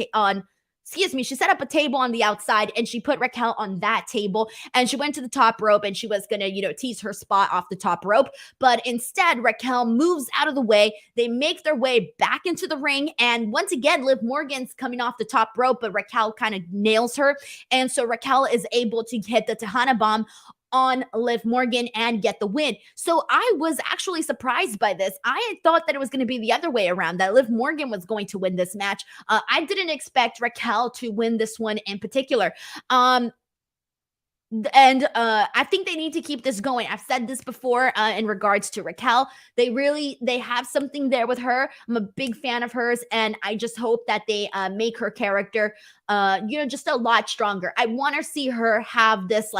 she set up a table on the outside and she put Raquel on that table and she went to the top rope and she was going to, tease her spot off the top rope. But instead, Raquel moves out of the way. They make their way back into the ring. And once again, Liv Morgan's coming off the top rope, but Raquel kind of nails her. And so Raquel is able to hit the Tejana Bomb on Liv Morgan and get the win. So I was actually surprised by this. I had thought that it was going to be the other way around, that Liv Morgan was going to win this match. I didn't expect Raquel to win this one in particular. I think they need to keep this going. I've said this before in regards to Raquel. They have something there with her. I'm a big fan of hers, and I just hope that they make her character, just a lot stronger. I want to see her have this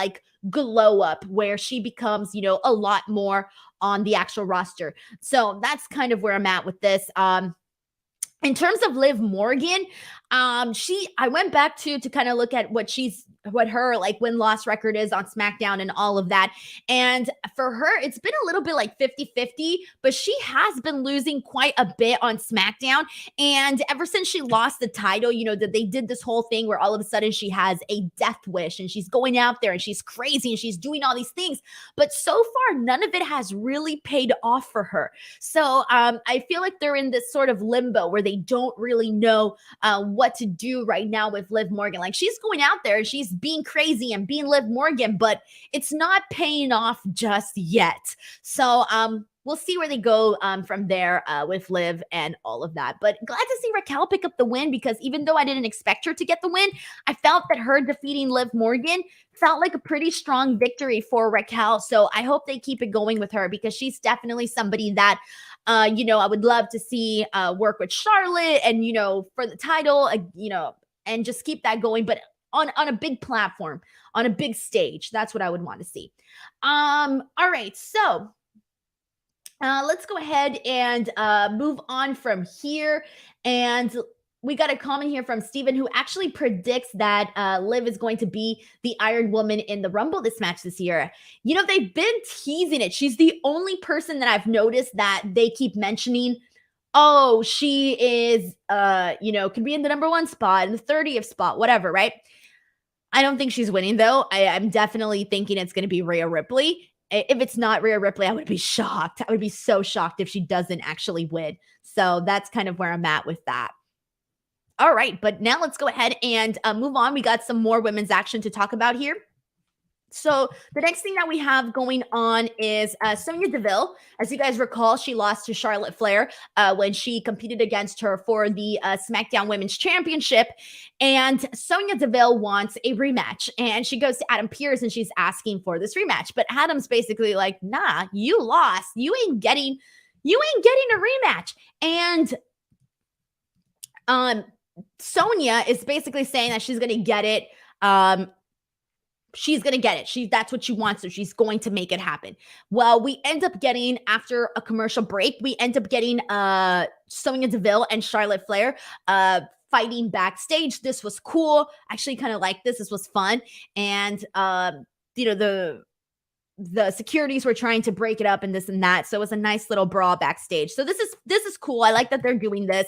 glow up where she becomes, a lot more on the actual roster. So that's kind of where I'm at with this. In terms of Liv Morgan, I went back to kind of look at what her win-loss record is on SmackDown and all of that. And for her, it's been a little bit 50-50, but she has been losing quite a bit on SmackDown. And ever since she lost the title, that they did this whole thing where all of a sudden she has a death wish and she's going out there and she's crazy and she's doing all these things. But so far, none of it has really paid off for her. So I feel like they're in this sort of limbo where they don't really know what to do right now with Liv Morgan. She's going out there and she's being crazy and being Liv Morgan, but it's not paying off just yet. So we'll see where they go from there with Liv and all of that. But glad to see Raquel pick up the win, because even though I didn't expect her to get the win, I felt that her defeating Liv Morgan felt like a pretty strong victory for Raquel. So I hope they keep it going with her, because she's definitely somebody that I would love to see work with Charlotte and, for the title, and just keep that going, but on a big platform, on a big stage. That's what I would want to see. All right. So let's go ahead and move on from here. And we got a comment here from Steven, who actually predicts that Liv is going to be the Iron Woman in the Rumble this match this year. They've been teasing it. She's the only person that I've noticed that they keep mentioning. Oh, she is, could be in the number 1 spot, in the 30th spot, whatever, right? I don't think she's winning, though. I'm definitely thinking it's going to be Rhea Ripley. If it's not Rhea Ripley, I would be shocked. I would be so shocked if she doesn't actually win. So that's kind of where I'm at with that. All right, but now let's go ahead and move on. We got some more women's action to talk about here. So the next thing that we have going on is Sonya Deville. As you guys recall, she lost to Charlotte Flair when she competed against her for the SmackDown Women's Championship. And Sonya Deville wants a rematch. And she goes to Adam Pearce and she's asking for this rematch. But Adam's basically like, nah, you lost. You ain't getting a rematch. And Sonya is basically saying that she's gonna get it. She's going to get it. That's what she wants. So she's going to make it happen. Well, we end up getting, after a commercial break, we end up getting Sonya Deville and Charlotte Flair fighting backstage. This was cool. Actually kind of like this. This was fun. And, the securities were trying to break it up and this and that. So it was a nice little brawl backstage. So this is cool. I like that they're doing this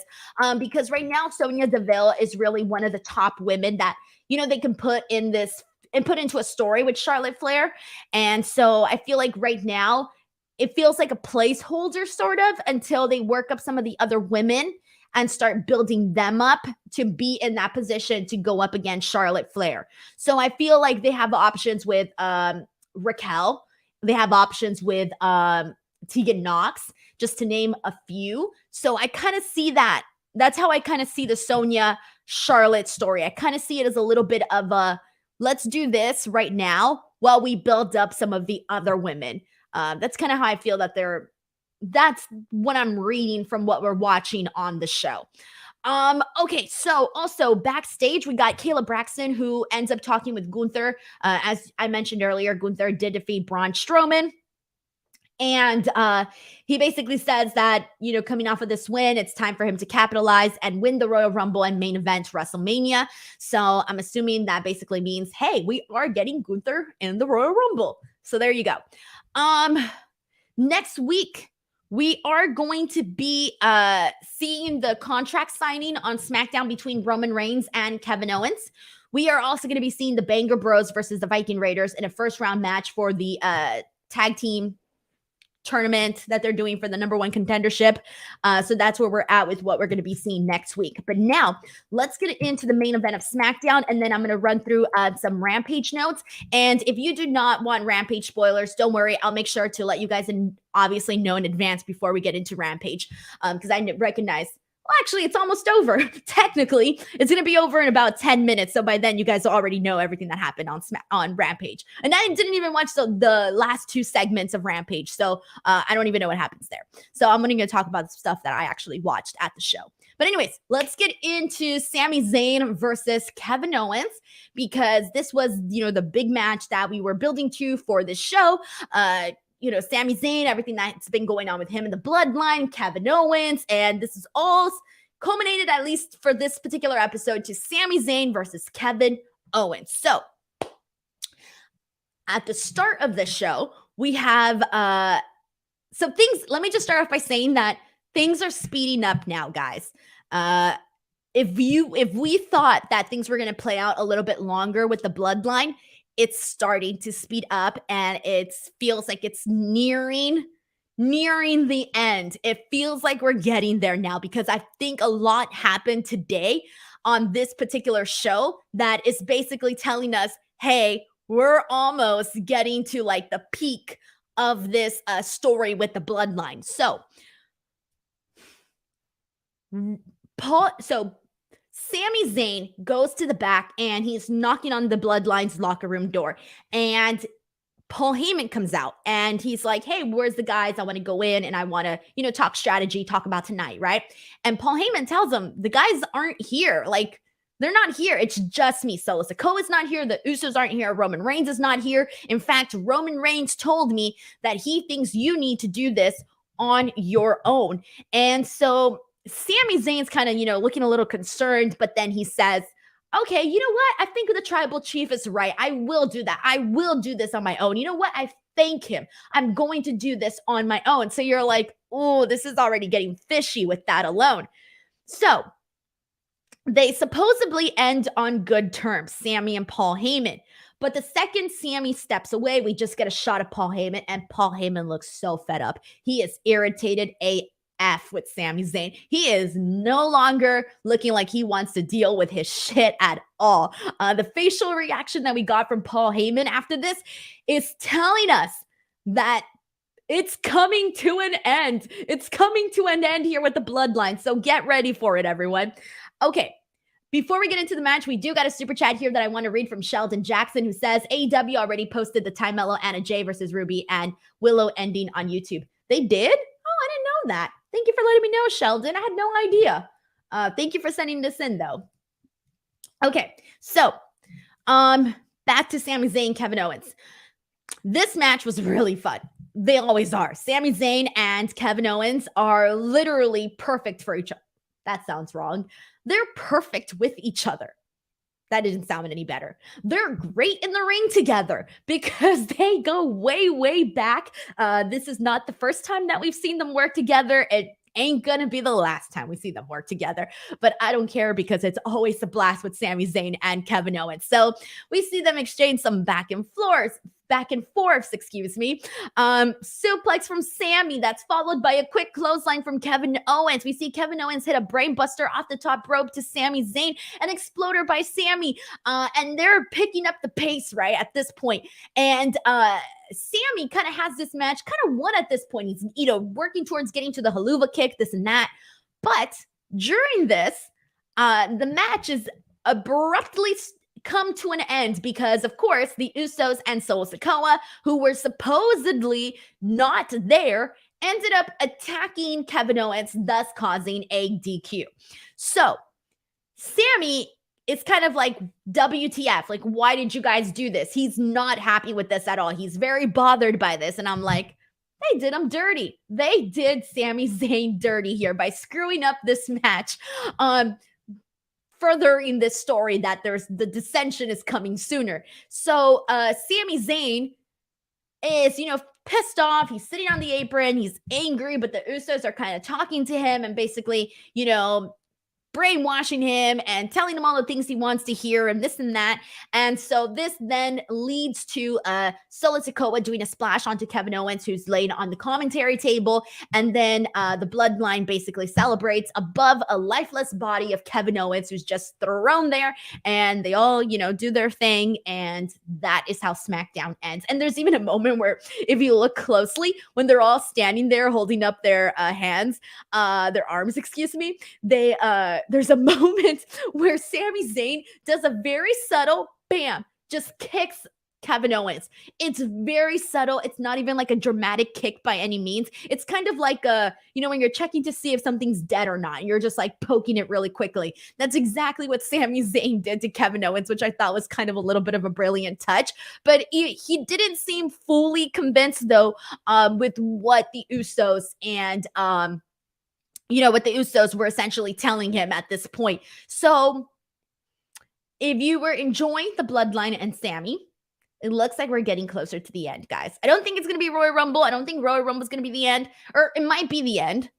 because right now Sonya Deville is really one of the top women that, they can put in this and put into a story with Charlotte Flair. And so I feel like right now it feels like a placeholder sort of until they work up some of the other women and start building them up to be in that position to go up against Charlotte Flair. So I feel like they have options with Raquel. They have options with Tegan Knox, just to name a few. So I kind of see that. That's how I kind of see the Sonya Charlotte story. I kind of see it as a little bit of a, let's do this right now while we build up some of the other women. That's kind of how I feel that that's what I'm reading from what we're watching on the show. Okay, so also backstage, we got Kayla Braxton, who ends up talking with Gunther. As I mentioned earlier, Gunther did defeat Braun Strowman. And he basically says that, coming off of this win, it's time for him to capitalize and win the Royal Rumble and main event WrestleMania. So I'm assuming that basically means, hey, we are getting Gunther in the Royal Rumble. So there you go. Next week, we are going to be seeing the contract signing on SmackDown between Roman Reigns and Kevin Owens. We are also going to be seeing the Banger Bros versus the Viking Raiders in a first round match for the tag team tournament that they're doing for the number one contendership. So that's where we're at with what we're going to be seeing next week. But now let's get into the main event of SmackDown. And then I'm going to run through some Rampage notes. And if you do not want Rampage spoilers, don't worry. I'll make sure to let you guys obviously know in advance before we get into Rampage. Because I recognize, well, actually, it's almost over. Technically, it's going to be over in about 10 minutes. So by then, you guys already know everything that happened on Rampage. And I didn't even watch the last two segments of Rampage. So I don't even know what happens there. So I'm only going to talk about the stuff that I actually watched at the show. But anyways, let's get into Sami Zayn versus Kevin Owens, because this was, the big match that we were building to for this show. Sami Zayn, everything that's been going on with him in the Bloodline, Kevin Owens, and this is all culminated, at least for this particular episode, to Sami Zayn versus Kevin Owens. So, at the start of the show, we have some things. Let me just start off by saying that things are speeding up now, guys. If we thought that things were going to play out a little bit longer with the Bloodline, it's starting to speed up and it feels like it's nearing the end. It feels like we're getting there now, because I think a lot happened today on this particular show that is basically telling us, hey, we're almost getting to like the peak of this story with the Bloodline. So Sami Zayn goes to the back and he's knocking on the Bloodline's locker room door. And Paul Heyman comes out and he's like, hey, where's the guys? I want to go in and I want to, talk strategy, talk about tonight, right? And Paul Heyman tells him the guys aren't here. Like, they're not here. It's just me. Solo Sikoa's not here. The Usos aren't here. Roman Reigns is not here. In fact, Roman Reigns told me that he thinks you need to do this on your own. And so Sami Zayn's kind of, looking a little concerned, but then he says, okay, you know what? I think the tribal chief is right. I will do that. I will do this on my own. You know what? I thank him. I'm going to do this on my own. So you're like, oh, this is already getting fishy with that alone. So they supposedly end on good terms, Sami and Paul Heyman. But the second Sami steps away, we just get a shot of Paul Heyman, and Paul Heyman looks so fed up. He is irritated F with Sami Zayn. He is no longer looking like he wants to deal with his shit at all. The facial reaction that we got from Paul Heyman after this is telling us that it's coming to an end. It's coming to an end here with the Bloodline. So get ready for it, everyone. Okay. Before we get into the match, we do got a super chat here that I want to read from Sheldon Jackson, who says AEW already posted the Ty Mello, Anna Jay versus Ruby and Willow ending on YouTube. They did? Oh, I didn't know that. Thank you for letting me know, Sheldon. I had no idea. Thank you for sending this in, though. Okay, so back to Sami Zayn, Kevin Owens. This match was really fun. They always are. Sami Zayn and Kevin Owens are literally perfect for each other. That sounds wrong. They're perfect with each other. That didn't sound any better. They're great in the ring together because they go way, way back. This is not the first time that we've seen them work together. It ain't gonna be the last time we see them work together, but I don't care because it's always a blast with Sami Zayn and Kevin Owens. So we see them exchange some back and forths, excuse me. Suplex from Sami that's followed by a quick clothesline from Kevin Owens. We see Kevin Owens hit a brainbuster off the top rope to Sami Zayn, an exploder by Sami, and they're picking up the pace right at this point. And Sami kind of has this match kind of won at this point. He's, working towards getting to the haluva kick, this and that. But during this, the match is abruptly come to an end because, of course, the Usos and Solo Sikoa, who were supposedly not there, ended up attacking Kevin Owens, thus causing a DQ. So Sami, it's kind of like, WTF, like, why did you guys do this? He's not happy with this at all. He's very bothered by this. And I'm like, they did him dirty. They did Sami Zayn dirty here by screwing up this match. Furthering this story that the dissension is coming sooner. So Sami Zayn is, pissed off. He's sitting on the apron. He's angry, but the Usos are kind of talking to him and basically, brainwashing him and telling him all the things he wants to hear and this and that. And so this then leads to Solo Sikoa doing a splash onto Kevin Owens, who's laid on the commentary table. And then the Bloodline basically celebrates above a lifeless body of Kevin Owens, who's just thrown there. And they all, do their thing. And that is how SmackDown ends. And there's even a moment where, if you look closely, when they're all standing there holding up their their arms, excuse me, there's a moment where Sami Zayn does a very subtle bam, just kicks Kevin Owens. It's very subtle. It's not even like a dramatic kick by any means. It's kind of like when you're checking to see if something's dead or not, you're just like poking it really quickly. That's exactly what Sami Zayn did to Kevin Owens, which I thought was kind of a little bit of a brilliant touch. But he didn't seem fully convinced though, with what the Usos and what the Usos were essentially telling him at this point. So if you were enjoying the Bloodline and Sami, it looks like we're getting closer to the end, guys. I don't think it's going to be Royal Rumble. I don't think Royal Rumble is going to be the end, or it might be the end,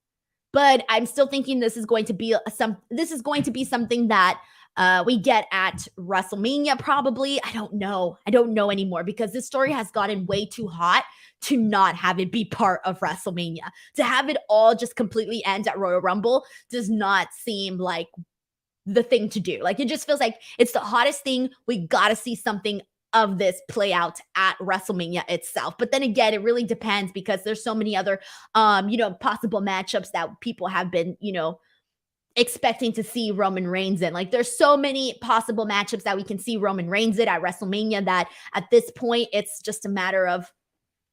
but I'm still thinking this is going to be something that we get at WrestleMania probably. I don't know anymore because this story has gotten way too hot to not have it be part of WrestleMania. To have it all just completely end at Royal Rumble does not seem like the thing to do. Like, it just feels like it's the hottest thing. We got to see something of this play out at WrestleMania itself. But then again, it really depends because there's so many other, possible matchups that people have been, expecting to see Roman Reigns in. Like, there's so many possible matchups that we can see Roman Reigns in at WrestleMania that at this point, it's just a matter of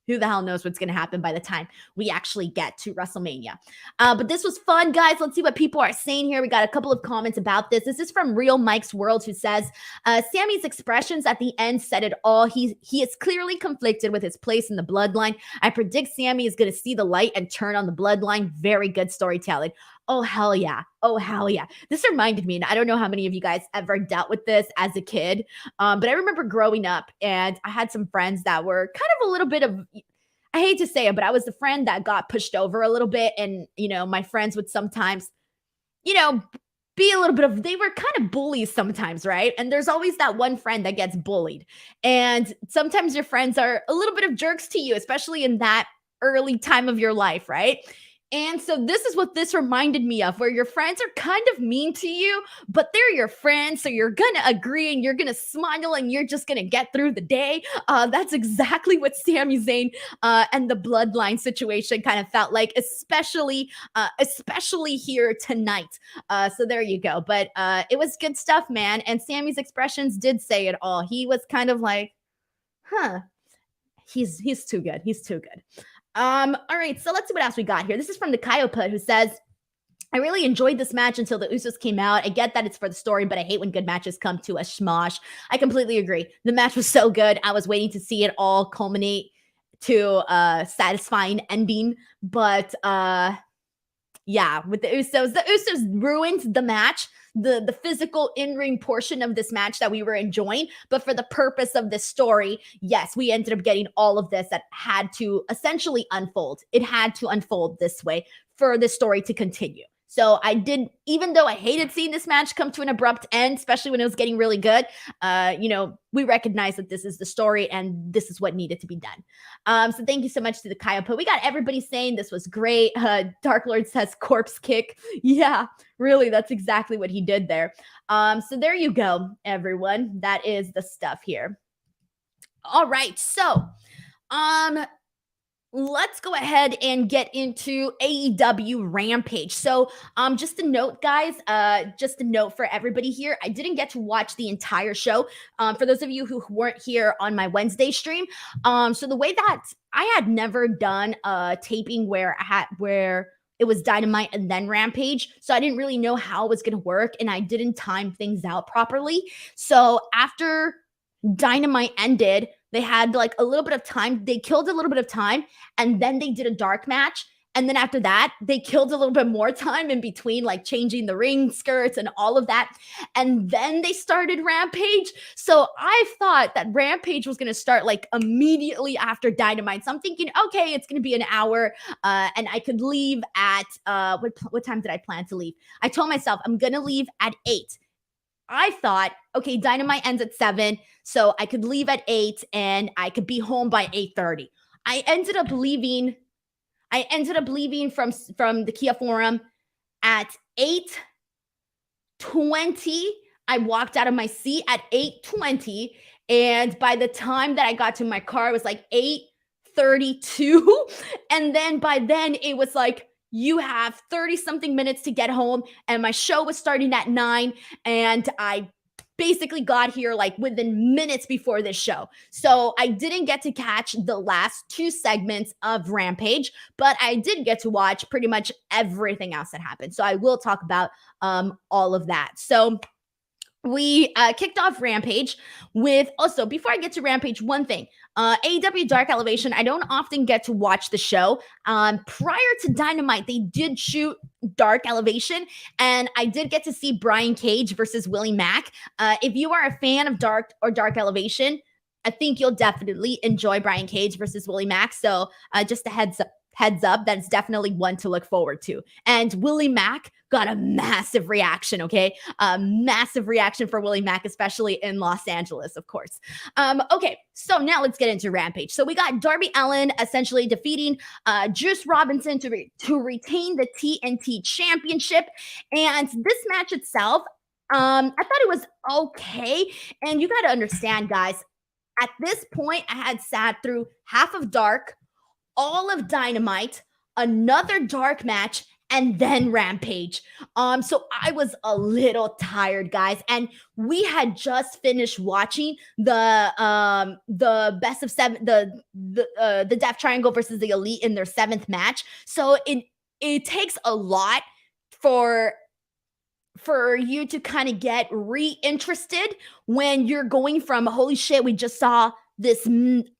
who the hell knows what's going to happen by the time we actually get to WrestleMania. But this was fun, guys. Let's see what people are saying here. We got a couple of comments about this. This is from Real Mike's World, who says, Sami's expressions at the end said it all. He is clearly conflicted with his place in the Bloodline. I predict Sami is going to see the light and turn on the Bloodline. Very good storytelling. Oh, hell yeah. Oh, hell yeah. This reminded me, and I don't know how many of you guys ever dealt with this as a kid, but I remember growing up and I had some friends that were kind of a little bit of, I hate to say it, but I was the friend that got pushed over a little bit. And, my friends would sometimes, be a little bit of, they were kind of bullies sometimes, right? And there's always that one friend that gets bullied. And sometimes your friends are a little bit of jerks to you, especially in that early time of your life, right? And so this is what this reminded me of, where your friends are kind of mean to you, but they're your friends, so you're gonna agree and you're gonna smile and you're just gonna get through the day. That's exactly what Sami Zayn and the Bloodline situation kind of felt like, especially here tonight. So there you go. But it was good stuff, man. And Sami's expressions did say it all. He was kind of like, huh. He's too good. He's too good. All right, so let's see what else we got here. This is from the Coyote, who says, I really enjoyed this match until the Usos came out. I get that it's for the story, but I hate when good matches come to a schmosh. I completely agree. The match was so good. I was waiting to see it all culminate to a satisfying ending. But yeah, with the Usos ruined the match, the physical in-ring portion of this match that we were enjoying. But for the purpose of this story, yes, we ended up getting all of this that had to essentially unfold. It had to unfold this way for the story to continue. So I did, even though I hated seeing this match come to an abrupt end, especially when it was getting really good, we recognize that this is the story and this is what needed to be done. So thank you so much to the Kayapa. We got everybody saying this was great. Dark Lord says corpse kick. Yeah, really, that's exactly what he did there. So there you go, everyone. That is the stuff here. All right, so let's go ahead and get into AEW Rampage. So, just a note, guys, just a note for everybody here. I didn't get to watch the entire show. For those of you who weren't here on my Wednesday stream, so the way that I had never done a taping where it was Dynamite and then Rampage, so I didn't really know how it was going to work, and I didn't time things out properly. So after Dynamite ended, they had like a little bit of time. They killed a little bit of time, and then they did a dark match. And then after that, they killed a little bit more time in between, like changing the ring skirts and all of that. And then they started Rampage. So I thought that Rampage was going to start like immediately after Dynamite. So I'm thinking, okay, it's going to be an hour, and I could leave at what time did I plan to leave? I told myself I'm going to leave at 8. I thought, okay, Dynamite ends at 7, so I could leave at 8 and I could be home by 8:30. I ended up leaving from the Kia Forum at 8:20. I walked out of my seat at 8:20, and by the time that I got to my car, it was like 8:32, and then by then it was like, you have 30 something minutes to get home, and my show was starting at 9, and I basically got here like within minutes before this show. So I didn't get to catch the last 2 segments of Rampage, but I did get to watch pretty much everything else that happened. So I will talk about all of that. So we kicked off Rampage with, also, before I get to Rampage, one thing. AEW Dark Elevation, I don't often get to watch the show. Prior to Dynamite, they did shoot Dark Elevation, and I did get to see Brian Cage versus Willie Mack. If you are a fan of Dark Elevation, I think you'll definitely enjoy Brian Cage versus Willie Mack. So just a heads up, that's definitely one to look forward to. And Willie Mack got a massive reaction, okay? A massive reaction for Willie Mack, especially in Los Angeles, of course. Okay, so now let's get into Rampage. So we got Darby Allin essentially defeating Juice Robinson to retain the TNT Championship. And this match itself, I thought it was okay. And you got to understand, guys, at this point, I had sat through half of Dark, all of Dynamite, another Dark match, and then Rampage. So I was a little tired, guys, and we had just finished watching the best of 7, the Death Triangle versus the Elite in their 7th match. So it takes a lot for you to kind of get reinterested when you're going from, holy shit, we just saw this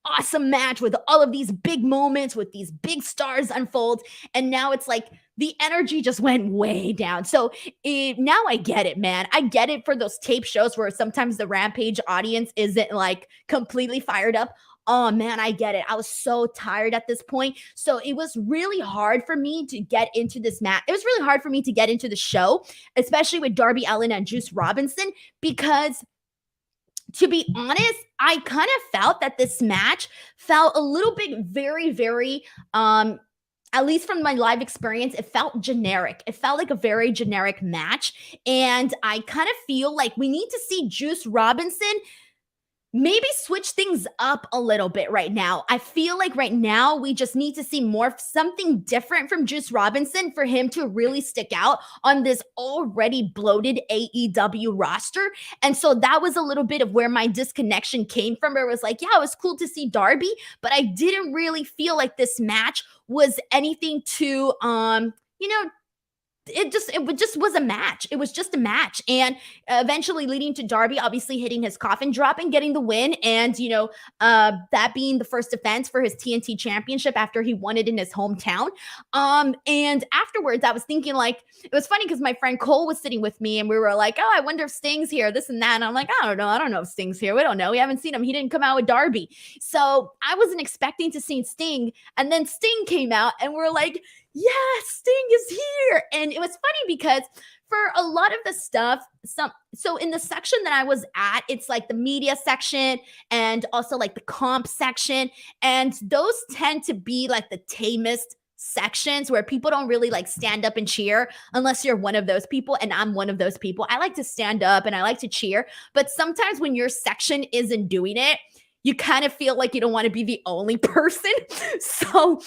awesome match with all of these big moments, with these big stars unfold, and now it's like the energy just went way down. So now I get it, man. I get it for those tape shows where sometimes the Rampage audience isn't like completely fired up. Oh man, I get it. I was so tired at this point. So it was really hard for me to get into this match. It was really hard for me to get into the show, especially with Darby Allin and Juice Robinson, because to be honest, I kind of felt that this match felt a little bit very, very, I at least from my live experience, it felt generic. It felt like a very generic match. And I kind of feel like we need to see Juice Robinson maybe switch things up a little bit right now. I feel like right now we just need to see more something different from Juice Robinson for him to really stick out on this already bloated AEW roster. And so that was a little bit of where my disconnection came from, where it was like, yeah, it was cool to see Darby, but I didn't really feel like this match was anything to it just was a match. It was just a match. And eventually leading to Darby obviously hitting his coffin drop and getting the win. And, that being the first defense for his TNT championship after he won it in his hometown. And afterwards I was thinking, like, it was funny because my friend Cole was sitting with me and we were like, oh, I wonder if Sting's here, this and that. And I'm like, I don't know if Sting's here. We don't know. We haven't seen him. He didn't come out with Darby. So I wasn't expecting to see Sting. And then Sting came out and we're like, yeah, Sting is here. And it was funny because for a lot of the stuff, so in the section that I was at, it's like the media section and also like the comp section. And those tend to be like the tamest sections where people don't really like stand up and cheer unless you're one of those people. And I'm one of those people. I like to stand up and I like to cheer. But sometimes when your section isn't doing it, you kind of feel like you don't want to be the only person. So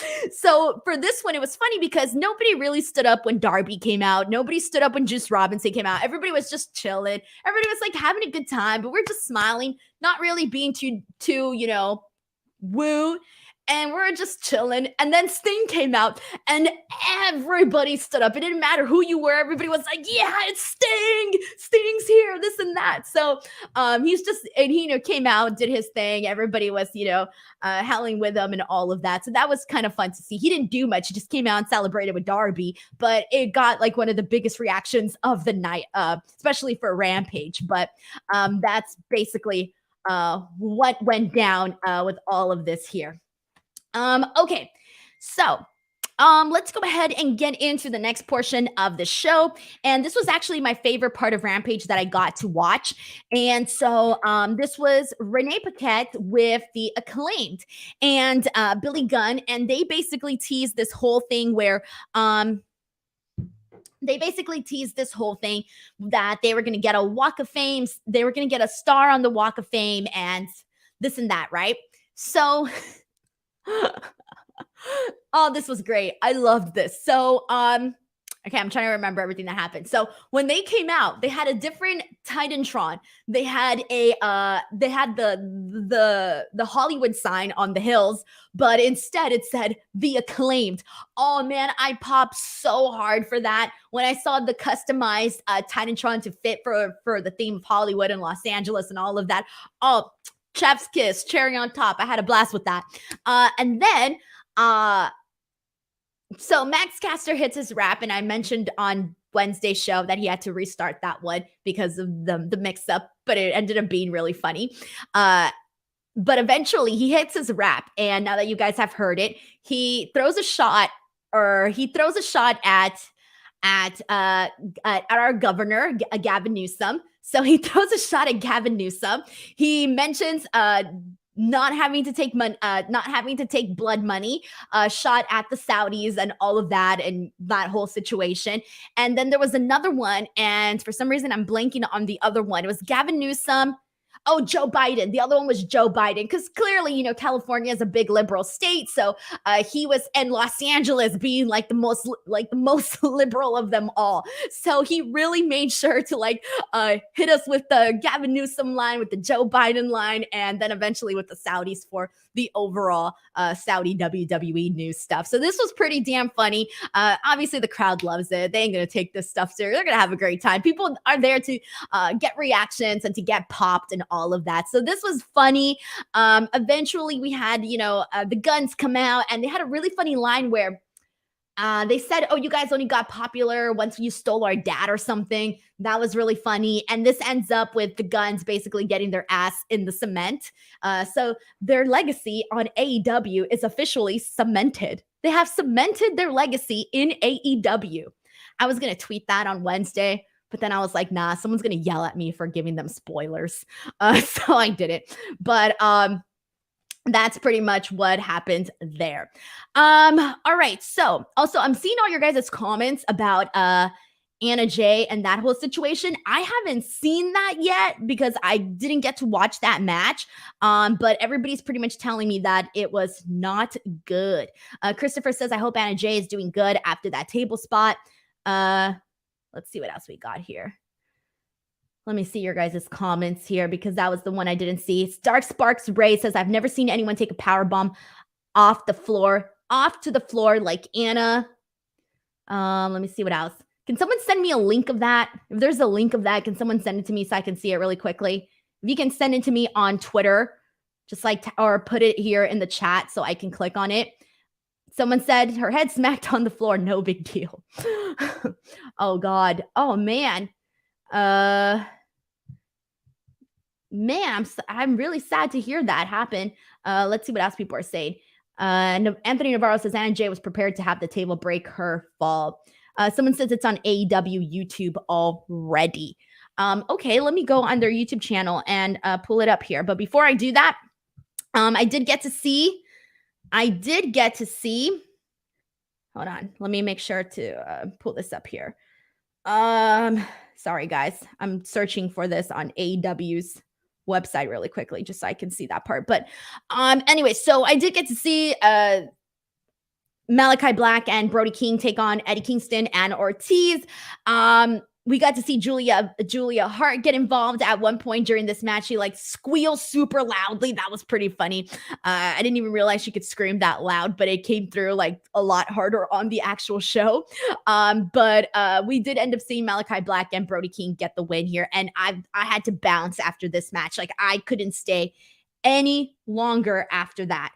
for this one, it was funny because nobody really stood up when Darby came out. Nobody stood up when Juice Robinson came out. Everybody was just chilling. Everybody was like having a good time, but we're just smiling, not really being too woo. And we're just chilling. And then Sting came out and everybody stood up. It didn't matter who you were. Everybody was like, yeah, it's Sting. Sting's here, this and that. So he came out, did his thing. Everybody was, howling with him and all of that. So that was kind of fun to see. He didn't do much. He just came out and celebrated with Darby. But it got like one of the biggest reactions of the night, especially for Rampage. But that's basically what went down with all of this here. Okay, so let's go ahead and get into the next portion of the show. And this was actually my favorite part of Rampage that I got to watch. And so this was Renee Paquette with the Acclaimed and Billy Gunn. And they basically teased this whole thing where that they were going to get a Walk of Fame. They were going to get a star on the Walk of Fame and this and that, right? So... oh, this was great. I loved this. So, okay, I'm trying to remember everything that happened. So when they came out, they had a different Titantron. They had the Hollywood sign on the hills, but instead it said the Acclaimed. Oh man, I popped so hard for that when I saw the customized Titantron to fit for the theme of Hollywood and Los Angeles and all of that. Oh, chef's kiss, cherry on top. I had a blast with that. And then, so Max Caster hits his rap, and I mentioned on Wednesday's show that he had to restart that one because of the mix-up, but it ended up being really funny. But eventually he hits his rap, and now that you guys have heard it, he throws a shot at our governor, Gavin Newsom. So he throws a shot at Gavin Newsom. He mentions not having to take blood money, shot at the Saudis and all of that and that whole situation. And then there was another one, and for some reason I'm blanking on the other one. It was Gavin Newsom. Oh, Joe Biden. The other one was Joe Biden because clearly, California is a big liberal state. So he was in Los Angeles being like the most liberal of them all. So he really made sure to hit us with the Gavin Newsom line, with the Joe Biden line, and then eventually with the Saudis for the overall Saudi WWE news stuff. So this was pretty damn funny. Obviously, the crowd loves it. They ain't going to take this stuff serious. They're going to have a great time. People are there to get reactions and to get popped and all of that. So this was funny. Eventually, we had, the Guns come out, and they had a really funny line where they said, oh, you guys only got popular once you stole our dad or something. That was really funny. And this ends up with the Guns basically getting their ass in the cement. So their legacy on AEW is officially cemented. They have cemented their legacy in AEW. I was going to tweet that on Wednesday, but then I was like, nah, someone's going to yell at me for giving them spoilers. So I did it. But that's pretty much what happened there. All right. So also I'm seeing all your guys' comments about Anna Jay and that whole situation. I haven't seen that yet because I didn't get to watch that match. But everybody's pretty much telling me that it was not good. Christopher says, I hope Anna Jay is doing good after that table spot. Let's see what else we got here. Let me see your guys' comments here because that was the one I didn't see. Dark Sparks Ray says, I've never seen anyone take a power bomb off to the floor like Anna. Let me see what else. Can someone send me a link of that? If there's a link of that, can someone send it to me so I can see it really quickly? If you can send it to me on Twitter, just like, or put it here in the chat so I can click on it. Someone said her head smacked on the floor. No big deal. Oh, God. Oh, man. Man, I'm really sad to hear that happen. Let's see what else people are saying. Anthony Navarro says Anna Jay was prepared to have the table break her fall. Someone says it's on AEW YouTube already. Okay, let me go on their YouTube channel and pull it up here. But before I do that, I did get to see. Hold on, let me make sure to pull this up here. Sorry guys, I'm searching for this on AEW's website really quickly just so I can see that part. But anyway, so I did get to see Malachi Black and Brody King take on Eddie Kingston and Ortiz. We got to see Julia Hart get involved at one point during this match. She like squeals super loudly. That was pretty funny. I didn't even realize she could scream that loud, but it came through like a lot harder on the actual show. But we did end up seeing Malachi Black and Brody King get the win here. And I had to bounce after this match. Like I couldn't stay any longer after that.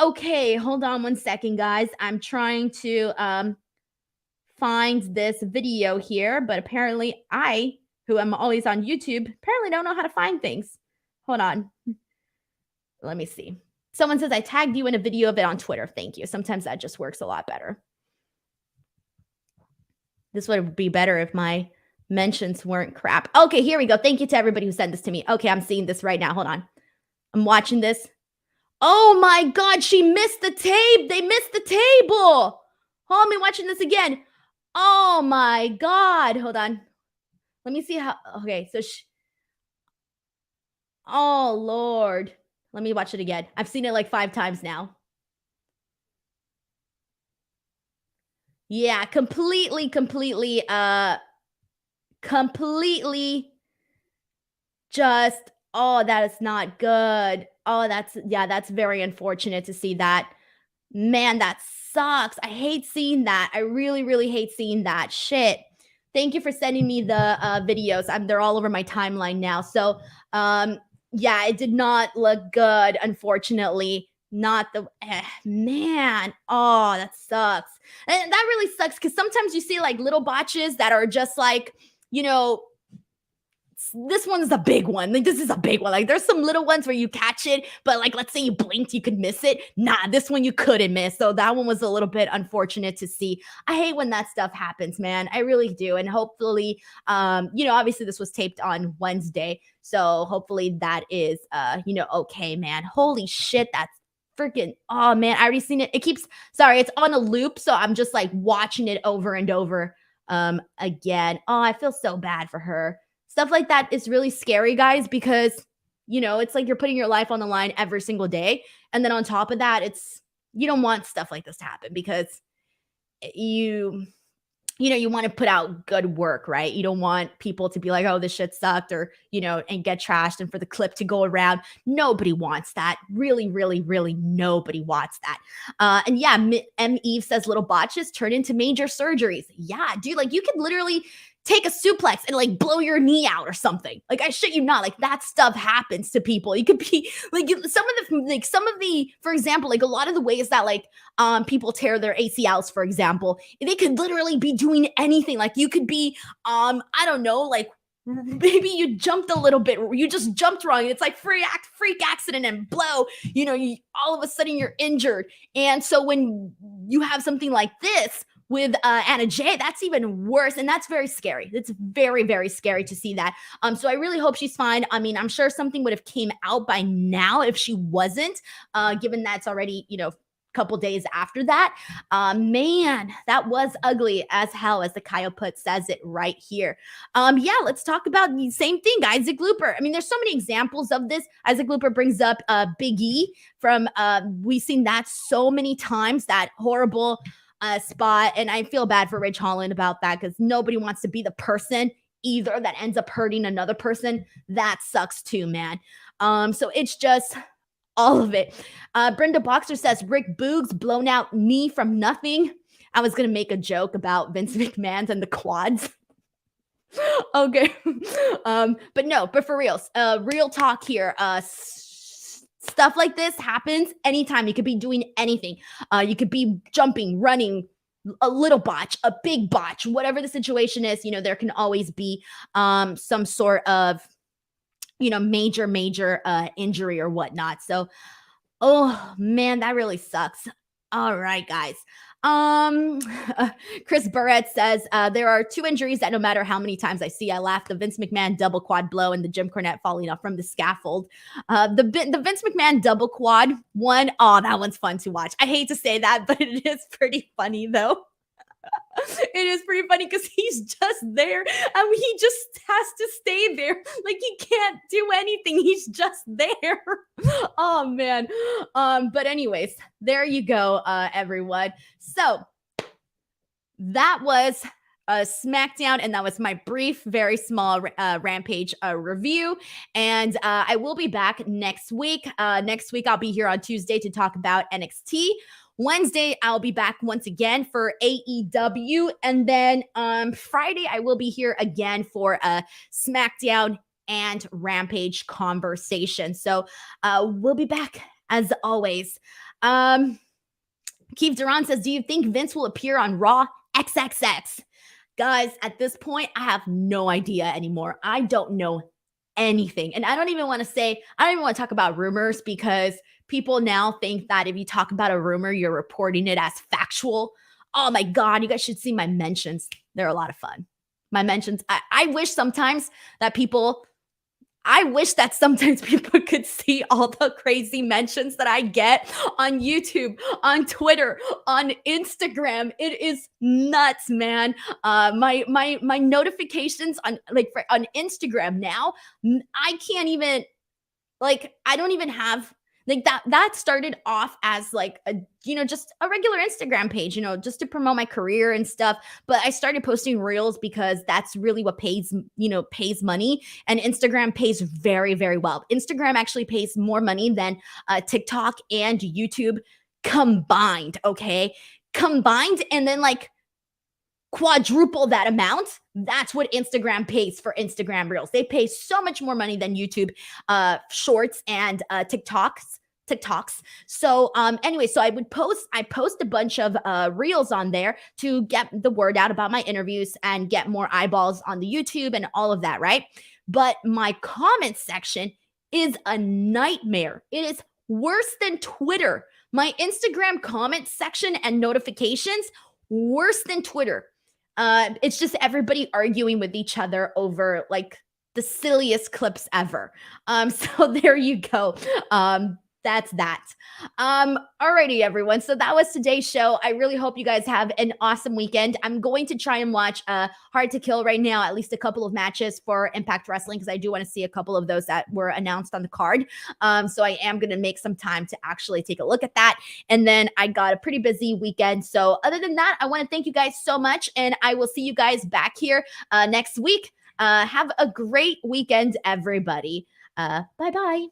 Okay, hold on one second, guys. I'm trying to find this video here, but apparently I, who am always on YouTube, apparently don't know how to find things. Hold on. Let me see. Someone says I tagged you in a video of it on Twitter. Thank you. Sometimes that just works a lot better. This would be better if my mentions weren't crap. Okay, here we go. Thank you to everybody who sent this to me. Okay, I'm seeing this right now. Hold on. I'm watching this. Oh my God, she missed the tape. They missed the table. Oh, I'm watching this again. Oh my God. Hold on. Let me see how. Okay, so oh Lord. Let me watch it again. I've seen it like 5 times now. Yeah, completely just, oh, that is not good. Oh, that's very unfortunate to see that. Man, that sucks. I hate seeing that. I really hate seeing that. Shit. Thank you for sending me the videos. They're all over my timeline now. So, yeah, it did not look good, unfortunately. Not the man. Oh, that sucks. And that really sucks because sometimes you see like little botches that are just like, you know, this one's a big one. Like this is a big one. Like there's some little ones where you catch it, but like let's say you blinked, you could miss it. Nah, this one you couldn't miss. So that one was a little bit unfortunate to see. I hate when that stuff happens, man. I really do. And hopefully, you know, obviously this was taped on Wednesday. So hopefully that is you know, okay, man. Holy shit, that's freaking, oh man, I already seen it. It's on a loop. So I'm just like watching it over and over again. Oh, I feel so bad for her. Stuff like that is really scary, guys, because, you know, it's like you're putting your life on the line every single day. And then on top of that, you don't want stuff like this to happen because you want to put out good work, right? You don't want people to be like, oh, this shit sucked or, you know, and get trashed and for the clip to go around. Nobody wants that. Really nobody wants that. And yeah, M. Eve says little botches turn into major surgeries. Yeah, dude, like you could literally take a suplex and like blow your knee out or something. Like I shit you not, like that stuff happens to people. You could be like some of the, for example, like a lot of the ways that like people tear their ACLs, for example, they could literally be doing anything. Like you could be, I don't know, like maybe you jumped a little bit, you just jumped wrong. And it's like freak accident and blow, you know, all of a sudden you're injured. And so when you have something like this, with Anna Jay, that's even worse. And that's very scary. It's very, very scary to see that. So I really hope she's fine. I mean, I'm sure something would have came out by now if she wasn't, given that's already, couple days after that. Man, that was ugly as hell, as the Kyle Put says it right here. Yeah, let's talk about the same thing, Isaac Looper. I mean, there's so many examples of this. Isaac Looper brings up Big E from, we've seen that so many times, that horrible spot. And I feel bad for Ridge Holland about that, because nobody wants to be the person either that ends up hurting another person. That sucks too, man. So it's just all of it. Brenda Boxer says, Rick Boogs blown out knee from nothing. I was going to make a joke about Vince McMahon's and the quads. Okay. But for reals, real talk here. Stuff like this happens anytime. You could be doing anything. You could be jumping, running, a little botch, a big botch, whatever the situation is, there can always be some sort of major injury or whatnot. So, oh man, that really sucks. All right, guys. Chris Barrett says, there are 2 injuries that no matter how many times I see, I laugh: the Vince McMahon double quad blow and the Jim Cornette falling off from the scaffold. The Vince McMahon double quad one, oh, that one's fun to watch. I hate to say that, but it is pretty funny though. It is pretty funny because he's just there and he just has to stay there. Like, he can't do anything. He's just there. Oh man. But anyways, there you go, everyone. So that was SmackDown, and that was my brief, very small Rampage review. And I will be back next week. Next week, I'll be here on Tuesday to talk about NXT. Wednesday, I'll be back once again for AEW. And then Friday, I will be here again for a SmackDown and Rampage conversation. So we'll be back as always. Keith Duran says, do you think Vince will appear on Raw XXX? Guys, at this point, I have no idea anymore. I don't know anything. And I don't even want to talk about rumors, because people now think that if you talk about a rumor, you're reporting it as factual. Oh my God, you guys should see my mentions. They're a lot of fun. My mentions, I wish sometimes people could see all the crazy mentions that I get on YouTube, on Twitter, on Instagram. It is nuts, man. My notifications on Instagram now, I can't even, I don't even have, that started off as just a regular Instagram page, just to promote my career and stuff. But I started posting reels because that's really what pays money. And Instagram pays very, very well. Instagram actually pays more money than TikTok and YouTube combined. Okay. Combined. And then quadruple that amount. That's what Instagram pays for Instagram reels. They pay so much more money than YouTube shorts and TikToks. So anyway, so I post a bunch of reels on there to get the word out about my interviews and get more eyeballs on the YouTube and all of that, right? But my comment section is a nightmare. It is worse than Twitter. My Instagram comment section and notifications, worse than Twitter. It's just everybody arguing with each other over the silliest clips ever. So there you go. That's that. Alrighty, everyone. So that was today's show. I really hope you guys have an awesome weekend. I'm going to try and watch Hard to Kill right now, at least a couple of matches for Impact Wrestling, because I do want to see a couple of those that were announced on the card. So I am going to make some time to actually take a look at that. And then I got a pretty busy weekend. So other than that, I want to thank you guys so much. And I will see you guys back here next week. Have a great weekend, everybody. Bye-bye.